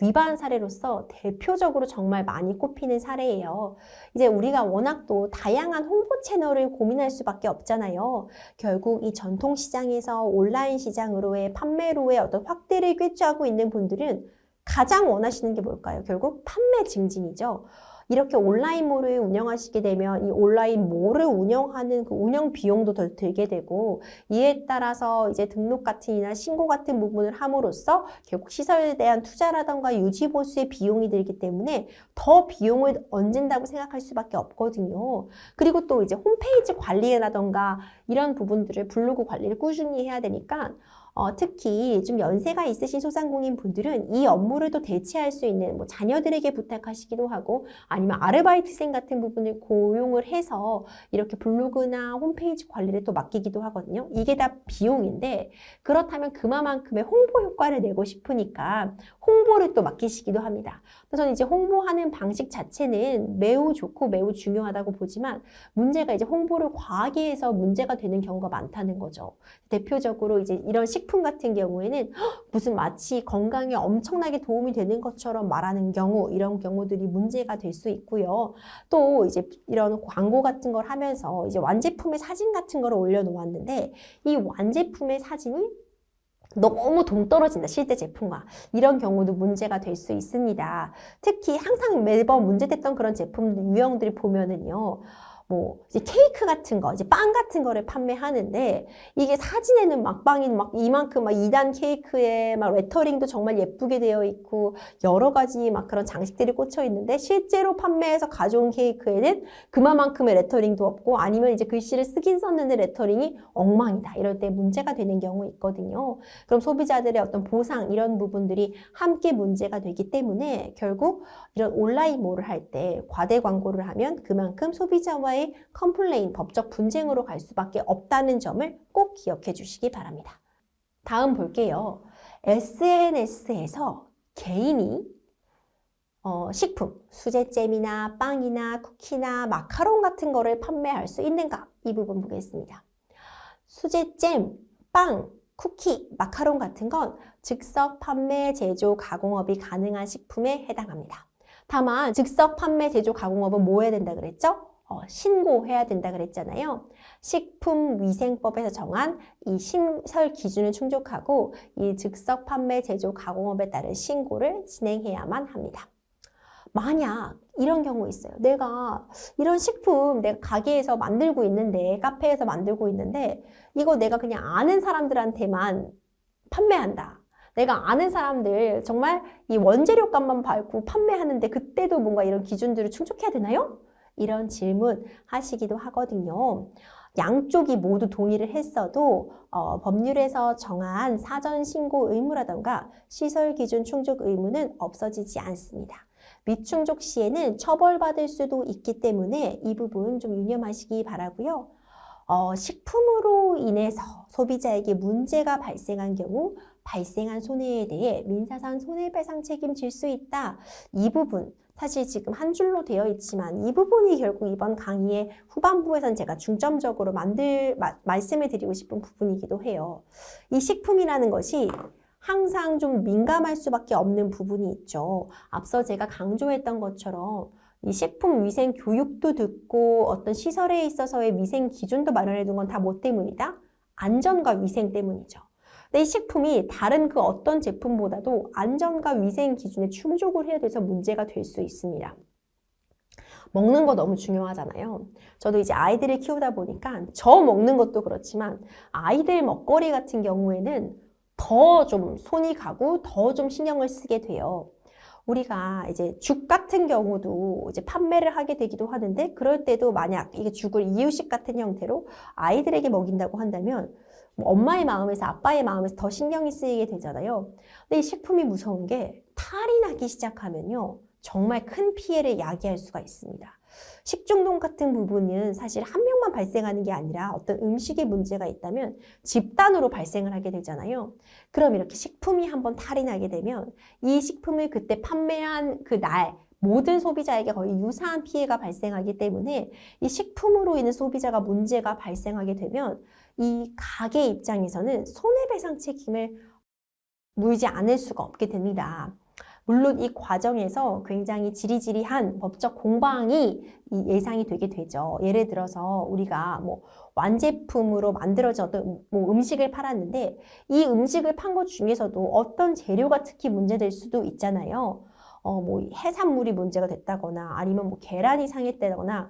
위반 사례로서 대표적으로 정말 많이 꼽히는 사례예요. 이제 우리가 워낙 또 다양한 홍보 채널을 고민할 수밖에 없잖아요. 결국 이 전통시장에서 온라인 시장으로의 판매로의 어떤 확대를 꾀하고 있는 분들은 가장 원하시는 게 뭘까요? 결국 판매 증진이죠. 이렇게 온라인몰을 운영하시게 되면 이 온라인몰을 운영하는 그 운영 비용도 더 들게 되고 이에 따라서 이제 등록 같은이나 신고 같은 부분을 함으로써 결국 시설에 대한 투자라던가 유지 보수의 비용이 들기 때문에 더 비용을 얹는다고 생각할 수밖에 없거든요. 그리고 또 이제 홈페이지 관리라던가 이런 부분들을 블로그 관리를 꾸준히 해야 되니까 특히 좀 연세가 있으신 소상공인 분들은 이 업무를 또 대체할 수 있는 뭐 자녀들에게 부탁하시기도 하고 아니면 아르바이트생 같은 부분을 고용을 해서 이렇게 블로그나 홈페이지 관리를 또 맡기기도 하거든요. 이게 다 비용인데 그렇다면 그만큼의 홍보 효과를 내고 싶으니까 홍보를 또 맡기시기도 합니다. 그래서 저는 이제 홍보하는 방식 자체는 매우 좋고 매우 중요하다고 보지만 문제가 이제 홍보를 과하게 해서 문제가 되는 경우가 많다는 거죠. 대표적으로 이제 이런 식품 같은 경우에는 무슨 마치 건강에 엄청나게 도움이 되는 것처럼 말하는 경우 이런 경우들이 문제가 될 수 있고요. 또 이제 이런 광고 같은 걸 하면서 이제 완제품의 사진 같은 걸 올려놓았는데 이 완제품의 사진이 너무 동떨어진다, 실제 제품과. 이런 경우도 문제가 될 수 있습니다. 특히 항상 매번 문제됐던 그런 제품 유형들이 보면은요. 뭐 이제 케이크 같은 거, 이제 빵 같은 거를 판매하는데 이게 사진에는 막 빵이 막 이만큼 막 2단 케이크에 막 레터링도 정말 예쁘게 되어 있고 여러 가지 막 그런 장식들이 꽂혀 있는데 실제로 판매해서 가져온 케이크에는 그만큼의 레터링도 없고 아니면 이제 글씨를 쓰긴 썼는데 레터링이 엉망이다. 이럴 때 문제가 되는 경우 있거든요. 그럼 소비자들의 어떤 보상 이런 부분들이 함께 문제가 되기 때문에 결국 이런 온라인몰을 할 때 과대 광고를 하면 그만큼 소비자와의 컴플레인, 법적 분쟁으로 갈 수밖에 없다는 점을 꼭 기억해 주시기 바랍니다. 다음 볼게요. SNS에서 개인이 식품, 수제잼이나 빵이나 쿠키나 마카롱 같은 거를 판매할 수 있는가? 이 부분 보겠습니다. 수제잼, 빵, 쿠키, 마카롱 같은 건 즉석 판매, 제조, 가공업이 가능한 식품에 해당합니다. 다만 즉석 판매, 제조, 가공업은 뭐 해야 된다 그랬죠? 신고해야 된다 그랬잖아요. 식품위생법에서 정한 이 신설 기준을 충족하고 이 즉석 판매, 제조, 가공업에 따른 신고를 진행해야만 합니다. 만약 이런 경우 있어요. 내가 이런 식품 내가 가게에서 만들고 있는데, 카페에서 만들고 있는데 이거 내가 그냥 아는 사람들한테만 판매한다. 내가 아는 사람들 정말 이 원재료값만 받고 판매하는데 그때도 뭔가 이런 기준들을 충족해야 되나요? 이런 질문 하시기도 하거든요. 양쪽이 모두 동의를 했어도 법률에서 정한 사전 신고 의무라던가 시설 기준 충족 의무는 없어지지 않습니다. 미충족 시에는 처벌받을 수도 있기 때문에 이 부분 좀 유념하시기 바라고요. 식품으로 인해서 소비자에게 문제가 발생한 경우 발생한 손해에 대해 민사상 손해배상 책임질 수 있다. 이 부분 사실 지금 한 줄로 되어 있지만 이 부분이 결국 이번 강의의 후반부에선 제가 중점적으로 말씀을 드리고 싶은 부분이기도 해요. 이 식품이라는 것이 항상 좀 민감할 수밖에 없는 부분이 있죠. 앞서 제가 강조했던 것처럼 이 식품 위생 교육도 듣고 어떤 시설에 있어서의 위생 기준도 마련해 둔 건 다 뭐 때문이다? 안전과 위생 때문이죠. 근데 이 식품이 다른 그 어떤 제품보다도 안전과 위생 기준에 충족을 해야 돼서 문제가 될 수 있습니다. 먹는 거 너무 중요하잖아요. 저도 이제 아이들을 키우다 보니까 저 먹는 것도 그렇지만 아이들 먹거리 같은 경우에는 더 좀 손이 가고 더 좀 신경을 쓰게 돼요. 우리가 이제 죽 같은 경우도 이제 판매를 하게 되기도 하는데 그럴 때도 만약 이게 죽을 이유식 같은 형태로 아이들에게 먹인다고 한다면 뭐 엄마의 마음에서 아빠의 마음에서 더 신경이 쓰이게 되잖아요. 근데 이 식품이 무서운 게 탈이 나기 시작하면요. 정말 큰 피해를 야기할 수가 있습니다. 식중독 같은 부분은 사실 한 명만 발생하는 게 아니라 어떤 음식에 문제가 있다면 집단으로 발생을 하게 되잖아요. 그럼 이렇게 식품이 한번 탈이 나게 되면 이 식품을 그때 판매한 그 날 모든 소비자에게 거의 유사한 피해가 발생하기 때문에 이 식품으로 인해 소비자가 문제가 발생하게 되면 이 가게 입장에서는 손해배상 책임을 물지 않을 수가 없게 됩니다. 물론 이 과정에서 굉장히 지리지리한 법적 공방이 예상이 되게 되죠. 예를 들어서 우리가 뭐 완제품으로 만들어진 어떤 뭐 음식을 팔았는데 이 음식을 판 것 중에서도 어떤 재료가 특히 문제될 수도 있잖아요. 뭐 해산물이 문제가 됐다거나 아니면 뭐 계란이 상했다거나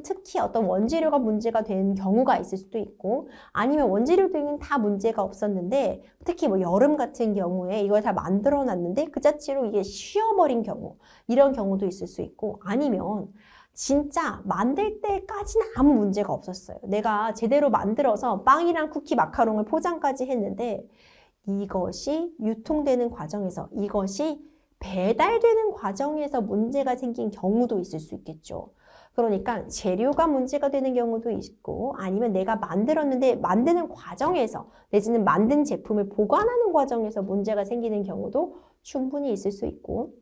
특히 어떤 원재료가 문제가 된 경우가 있을 수도 있고 아니면 원재료들은 다 문제가 없었는데 특히 뭐 여름 같은 경우에 이걸 다 만들어 놨는데 그 자체로 이게 쉬어버린 경우 이런 경우도 있을 수 있고 아니면 진짜 만들 때까지는 아무 문제가 없었어요. 내가 제대로 만들어서 빵이랑 쿠키, 마카롱을 포장까지 했는데 이것이 유통되는 과정에서 이것이 배달되는 과정에서 문제가 생긴 경우도 있을 수 있겠죠. 그러니까 재료가 문제가 되는 경우도 있고 아니면 내가 만들었는데 만드는 과정에서 내지는 만든 제품을 보관하는 과정에서 문제가 생기는 경우도 충분히 있을 수 있고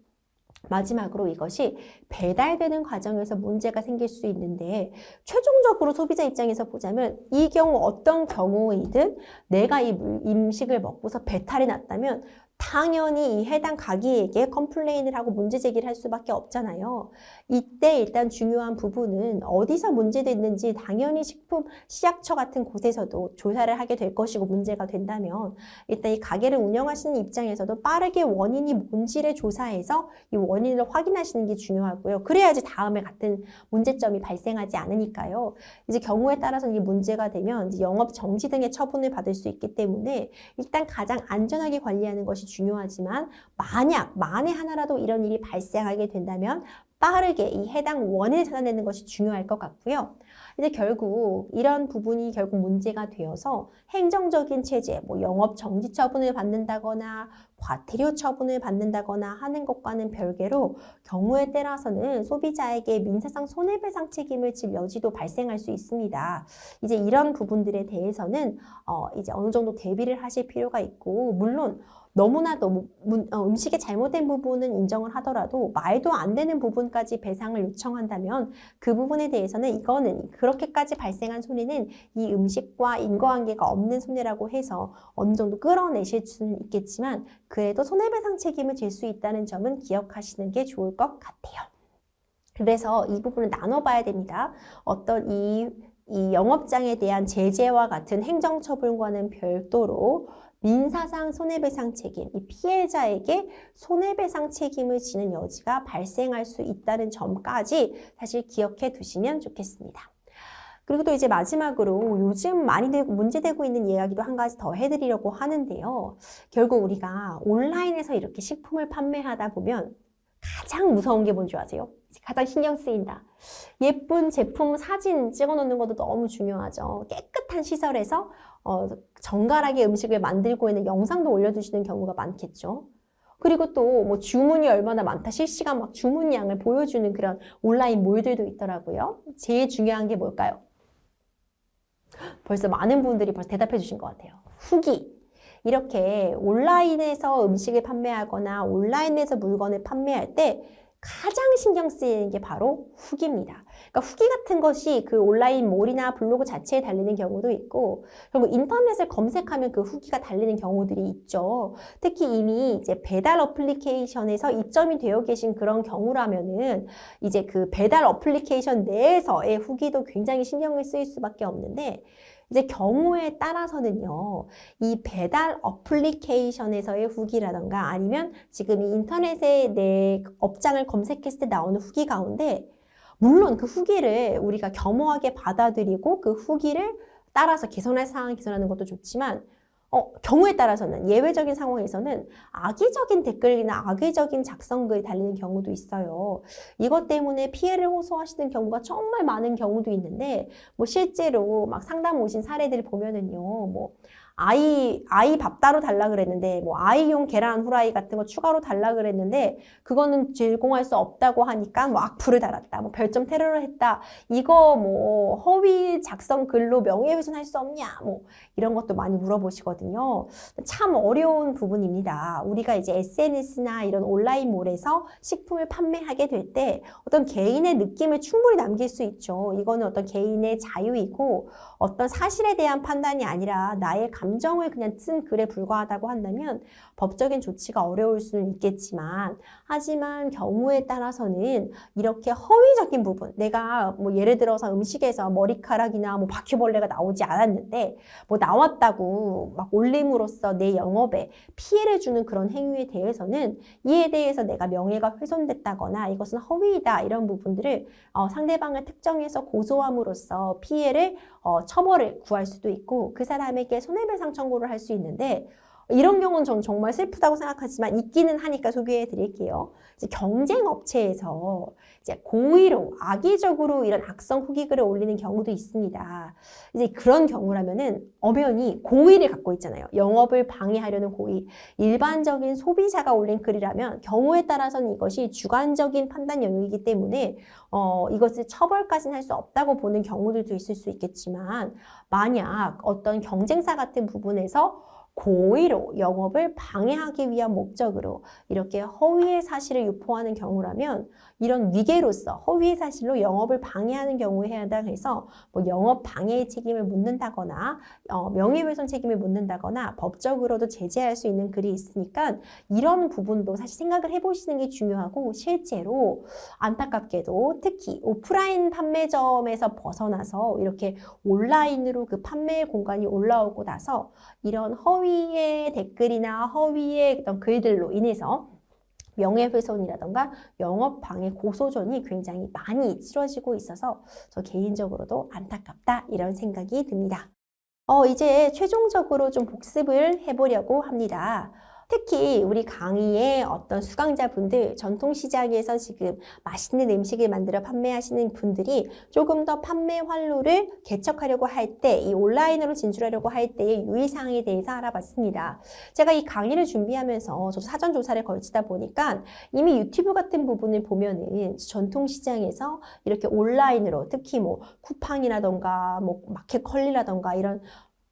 마지막으로 이것이 배달되는 과정에서 문제가 생길 수 있는데 최종적으로 소비자 입장에서 보자면 이 경우 어떤 경우이든 내가 이 음식을 먹고서 배탈이 났다면 당연히 이 해당 가게에게 컴플레인을 하고 문제 제기를 할 수밖에 없잖아요. 이때 일단 중요한 부분은 어디서 문제됐는지 당연히 식품 시약처 같은 곳에서도 조사를 하게 될 것이고, 문제가 된다면 일단 이 가게를 운영하시는 입장에서도 빠르게 원인이 뭔지를 조사해서 이 원인을 확인하시는 게 중요하고요. 그래야지 다음에 같은 문제점이 발생하지 않으니까요. 이제 경우에 따라서 이게 문제가 되면 이제 영업 정지 등의 처분을 받을 수 있기 때문에 일단 가장 안전하게 관리하는 것이 중요하지만, 만에 하나라도 이런 일이 발생하게 된다면 빠르게 이 해당 원인을 찾아내는 것이 중요할 것 같고요. 이제 결국 이런 부분이 결국 문제가 되어서 행정적인 체제, 뭐 영업 정지 처분을 받는다거나 과태료 처분을 받는다거나 하는 것과는 별개로 경우에 따라서는 소비자에게 민사상 손해배상 책임을 질 여지도 발생할 수 있습니다. 이제 이런 부분들에 대해서는 이제 어느 정도 대비를 하실 필요가 있고, 물론 너무나도 음식의 잘못된 부분은 인정을 하더라도 말도 안 되는 부분까지 배상을 요청한다면 그 부분에 대해서는 이거는 그렇게까지 발생한 손해는 이 음식과 인과관계가 없는 손해라고 해서 어느 정도 끌어내실 수는 있겠지만, 그래도 손해배상 책임을 질 수 있다는 점은 기억하시는 게 좋을 것 같아요. 그래서 이 부분을 나눠봐야 됩니다. 어떤 이 영업장에 대한 제재와 같은 행정처분과는 별도로 민사상 손해배상 책임, 이 피해자에게 손해배상 책임을 지는 여지가 발생할 수 있다는 점까지 사실 기억해 두시면 좋겠습니다. 그리고 또 이제 마지막으로 요즘 많이 문제되고 있는 이야기도 한 가지 더 해드리려고 하는데요. 결국 우리가 온라인에서 이렇게 식품을 판매하다 보면 가장 무서운 게 뭔지 아세요? 가장 신경 쓰인다. 예쁜 제품 사진 찍어놓는 것도 너무 중요하죠. 깨끗한 시설에서 정갈하게 음식을 만들고 있는 영상도 올려두시는 경우가 많겠죠. 그리고 또 뭐 주문이 얼마나 많다, 실시간 막 주문량을 보여주는 그런 온라인 몰들도 있더라고요. 제일 중요한 게 뭘까요? 벌써 많은 분들이 벌써 대답해 주신 것 같아요. 후기. 이렇게 온라인에서 음식을 판매하거나 온라인에서 물건을 판매할 때 가장 신경 쓰이는 게 바로 후기입니다. 그러니까 후기 같은 것이 그 온라인 몰이나 블로그 자체에 달리는 경우도 있고, 그리고 인터넷을 검색하면 그 후기가 달리는 경우들이 있죠. 특히 이미 이제 배달 어플리케이션에서 입점이 되어 계신 그런 경우라면은 이제 그 배달 어플리케이션 내에서의 후기도 굉장히 신경을 쓰일 수밖에 없는데, 이제 경우에 따라서는요, 이 배달 어플리케이션에서의 후기라던가 아니면 지금 이 인터넷에 내 업장을 검색했을 때 나오는 후기 가운데, 물론 그 후기를 우리가 겸허하게 받아들이고 그 후기를 따라서 개선할 사항을 개선하는 것도 좋지만, 경우에 따라서는 예외적인 상황에서는 악의적인 댓글이나 악의적인 작성글이 달리는 경우도 있어요. 이것 때문에 피해를 호소하시는 경우가 정말 많은 경우도 있는데, 뭐 실제로 막 상담 오신 사례들 보면은요, 뭐 아이 밥 따로 달라 그랬는데, 뭐 아이용 계란 후라이 같은 거 추가로 달라 그랬는데 그거는 제공할 수 없다고 하니까 뭐 악플을 달았다, 뭐 별점 테러를 했다, 이거 뭐 허위 작성 글로 명예훼손할 수 없냐, 뭐 이런 것도 많이 물어보시거든요. 참 어려운 부분입니다. 우리가 이제 SNS나 이런 온라인몰에서 식품을 판매하게 될 때 어떤 개인의 느낌을 충분히 남길 수 있죠. 이거는 어떤 개인의 자유이고 어떤 사실에 대한 판단이 아니라 나의 감정을 그냥 쓴 글에 불과하다고 한다면 법적인 조치가 어려울 수는 있겠지만, 하지만 경우에 따라서는 이렇게 허위적인 부분, 내가 뭐 예를 들어서 음식에서 머리카락이나 뭐 바퀴벌레가 나오지 않았는데 뭐 나왔다고 막 올림으로써 내 영업에 피해를 주는 그런 행위에 대해서는 이에 대해서 내가 명예가 훼손됐다거나 이것은 허위이다, 이런 부분들을 상대방을 특정해서 고소함으로써 피해를 처벌을 구할 수도 있고 그 사람에게 손해배상 청구를 할 수 있는데, 이런 경우는 전 정말 슬프다고 생각하지만 있기는 하니까 소개해 드릴게요. 이제 경쟁 업체에서 이제 고의로 악의적으로 이런 악성 후기 글을 올리는 경우도 있습니다. 이제 그런 경우라면은 엄연히 고의를 갖고 있잖아요. 영업을 방해하려는 고의. 일반적인 소비자가 올린 글이라면 경우에 따라서는 이것이 주관적인 판단 영역이기 때문에 이것을 처벌까지는 할 수 없다고 보는 경우들도 있을 수 있겠지만, 만약 어떤 경쟁사 같은 부분에서 고의로 영업을 방해하기 위한 목적으로 이렇게 허위의 사실을 유포하는 경우라면 이런 위계로서 허위의 사실로 영업을 방해하는 경우에 해당해서 뭐 영업 방해의 책임을 묻는다거나 명예훼손 책임을 묻는다거나 법적으로도 제재할 수 있는 글이 있으니까 이런 부분도 사실 생각을 해보시는 게 중요하고 실제로 안타깝게도 특히 오프라인 판매점에서 벗어나서 이렇게 온라인으로 그 판매 공간이 올라오고 나서 이런 허위의 댓글이나 허위의 어떤 글들로 인해서 명예훼손이라던가 영업방해 고소전이 굉장히 많이 치러지고 있어서 저 개인적으로도 안타깝다 이런 생각이 듭니다. 이제 최종적으로 좀 복습을 해보려고 합니다. 특히 우리 강의의 어떤 수강자분들, 전통시장에서 지금 맛있는 음식을 만들어 판매하시는 분들이 조금 더 판매 활로를 개척하려고 할 때, 이 온라인으로 진출하려고 할 때의 유의사항에 대해서 알아봤습니다. 제가 이 강의를 준비하면서 저도 사전 조사를 걸치다 보니까 이미 유튜브 같은 부분을 보면은 전통시장에서 이렇게 온라인으로 특히 뭐 쿠팡이라던가 뭐 마켓컬리라던가 이런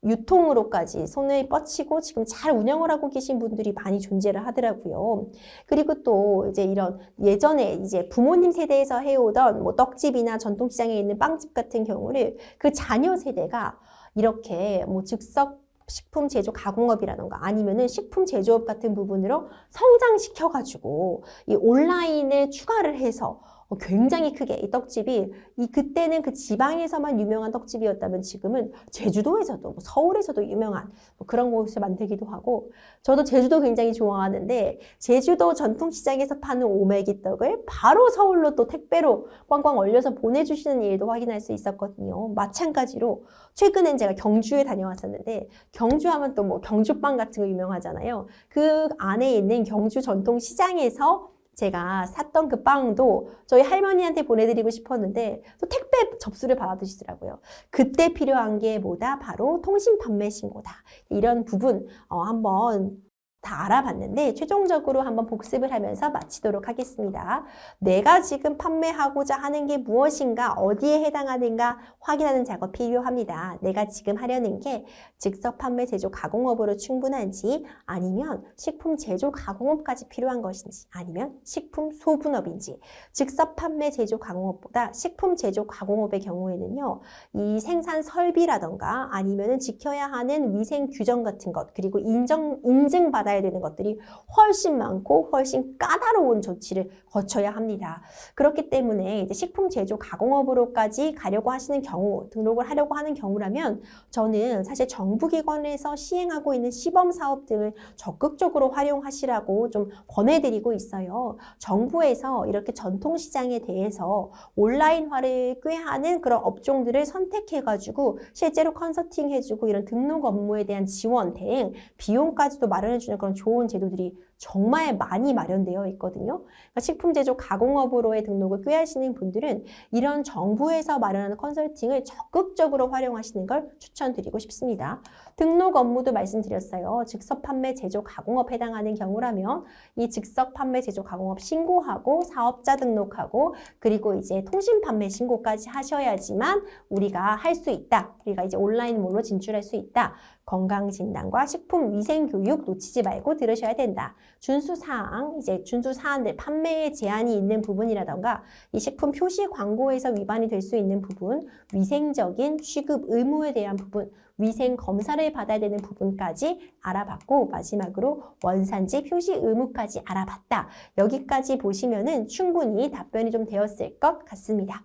유통으로까지 손을 뻗치고 지금 잘 운영을 하고 계신 분들이 많이 존재를 하더라고요. 그리고 또 이제 이런 예전에 이제 부모님 세대에서 해오던 뭐 떡집이나 전통시장에 있는 빵집 같은 경우를 그 자녀 세대가 이렇게 뭐 즉석 식품 제조 가공업이라던가 아니면은 식품 제조업 같은 부분으로 성장시켜가지고 이 온라인에 추가를 해서 굉장히 크게 이 떡집이 그때는 그 지방에서만 유명한 떡집이었다면 지금은 제주도에서도 뭐 서울에서도 유명한 뭐 그런 곳을 만들기도 하고 저도 제주도 굉장히 좋아하는데 제주도 전통시장에서 파는 오메기 떡을 바로 서울로 또 택배로 꽝꽝 얼려서 보내주시는 일도 확인할 수 있었거든요. 마찬가지로 최근엔 제가 경주에 다녀왔었는데 경주하면 또 뭐 경주빵 같은 거 유명하잖아요. 그 안에 있는 경주 전통시장에서 제가 샀던 그 빵도 저희 할머니한테 보내드리고 싶었는데 또 택배 접수를 받아주시더라고요. 그때 필요한 게 뭐다? 바로 통신 판매 신고다. 이런 부분 한번 다 알아봤는데 최종적으로 한번 복습을 하면서 마치도록 하겠습니다. 내가 지금 판매하고자 하는 게 무엇인가, 어디에 해당하는가 확인하는 작업이 필요합니다. 내가 지금 하려는 게 즉석 판매 제조 가공업으로 충분한지 아니면 식품 제조 가공업까지 필요한 것인지 아니면 식품 소분업인지 즉석 판매 제조 가공업보다 식품 제조 가공업의 경우에는요. 이 생산 설비라던가 아니면은 지켜야 하는 위생 규정 같은 것 그리고 인증받아야 되는 것들이 훨씬 많고 훨씬 까다로운 조치를 거쳐야 합니다. 그렇기 때문에 이제 식품 제조 가공업으로까지 가려고 하시는 경우, 등록을 하려고 하는 경우라면 저는 사실 정부기관에서 시행하고 있는 시범사업 등을 적극적으로 활용하시라고 좀 권해드리고 있어요. 정부에서 이렇게 전통시장에 대해서 온라인화를 꾀하는 그런 업종들을 선택해가지고 실제로 컨설팅 해주고 이런 등록 업무에 대한 지원, 대행, 비용까지도 마련해주는 그런 좋은 제도들이 정말 많이 마련되어 있거든요. 그러니까 식품 제조 가공업으로의 등록을 꾀하시는 분들은 이런 정부에서 마련하는 컨설팅을 적극적으로 활용하시는 걸 추천드리고 싶습니다. 등록 업무도 말씀드렸어요. 즉석 판매 제조 가공업 해당하는 경우라면 이 즉석 판매 제조 가공업 신고하고 사업자 등록하고 그리고 이제 통신 판매 신고까지 하셔야지만 우리가 할 수 있다. 우리가 이제 온라인몰로 진출할 수 있다. 건강진단과 식품위생교육 놓치지 말고 들으셔야 된다. 준수사항, 이제 준수사안들, 판매에 제한이 있는 부분이라던가 이 식품 표시 광고에서 위반이 될 수 있는 부분, 위생적인 취급 의무에 대한 부분, 위생 검사를 받아야 되는 부분까지 알아봤고 마지막으로 원산지 표시 의무까지 알아봤다. 여기까지 보시면은 충분히 답변이 좀 되었을 것 같습니다.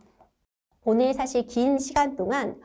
오늘 사실 긴 시간 동안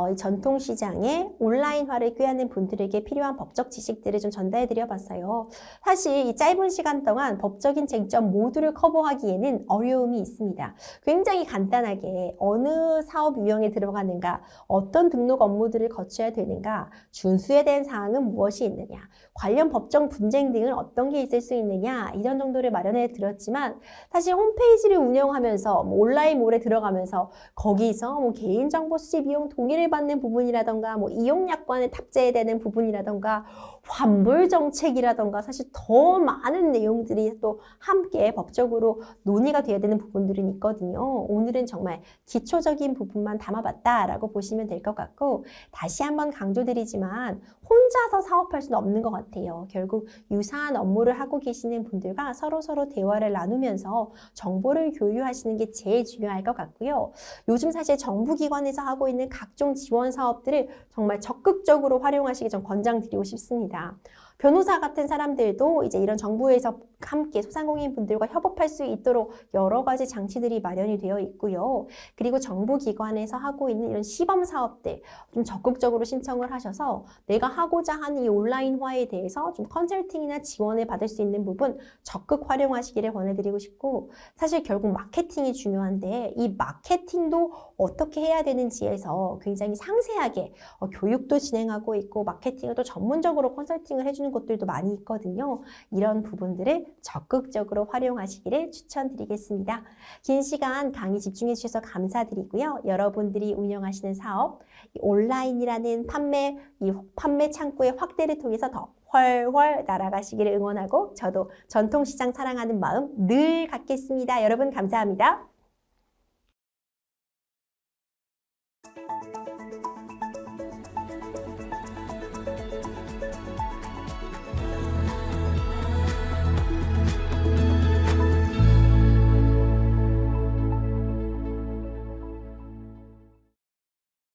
이 전통시장의 온라인화를 꾀하는 분들에게 필요한 법적 지식들을 좀 전달해드려 봤어요. 사실 이 짧은 시간 동안 법적인 쟁점 모두를 커버하기에는 어려움이 있습니다. 굉장히 간단하게 어느 사업 유형에 들어가는가, 어떤 등록 업무들을 거쳐야 되는가, 준수에 대한 사항은 무엇이 있느냐, 관련 법정 분쟁 등은 어떤 게 있을 수 있느냐 이런 정도를 마련해 드렸지만 사실 홈페이지를 운영하면서 뭐 온라인몰에 들어가면서 거기서 뭐 개인정보 수집 비용 동의를 안내를 받는 부분이라던가 뭐 이용약관을 탑재해야 되는 부분이라던가 환불 정책이라던가 사실 더 많은 내용들이 또 함께 법적으로 논의가 돼야 되는 부분들은 있거든요. 오늘은 정말 기초적인 부분만 담아봤다라고 보시면 될 것 같고 다시 한번 강조드리지만 혼자서 사업할 수는 없는 것 같아요. 결국 유사한 업무를 하고 계시는 분들과 서로 대화를 나누면서 정보를 교류하시는 게 제일 중요할 것 같고요. 요즘 사실 정부기관에서 하고 있는 각종 지원 사업들을 정말 적극적으로 활용하시기 전 권장드리고 싶습니다. 변호사 같은 사람들도 이제 이런 정부에서 함께 소상공인 분들과 협업할 수 있도록 여러 가지 장치들이 마련이 되어 있고요. 그리고 정부기관에서 하고 있는 이런 시범 사업들 좀 적극적으로 신청을 하셔서 내가 하고자 하는 이 온라인화에 대해서 좀 컨설팅이나 지원을 받을 수 있는 부분 적극 활용하시기를 권해드리고 싶고 사실 결국 마케팅이 중요한데 이 마케팅도 어떻게 해야 되는지에서 굉장히 상세하게 교육도 진행하고 있고 마케팅을 또 전문적으로 컨설팅을 해주는 곳들도 많이 있거든요. 이런 부분들을 적극적으로 활용하시기를 추천드리겠습니다. 긴 시간 강의 집중해 주셔서 감사드리고요. 여러분들이 운영하시는 사업, 온라인이라는 판매 창구의 확대를 통해서 더 훨훨 날아가시기를 응원하고 저도 전통시장 사랑하는 마음 늘 갖겠습니다. 여러분 감사합니다.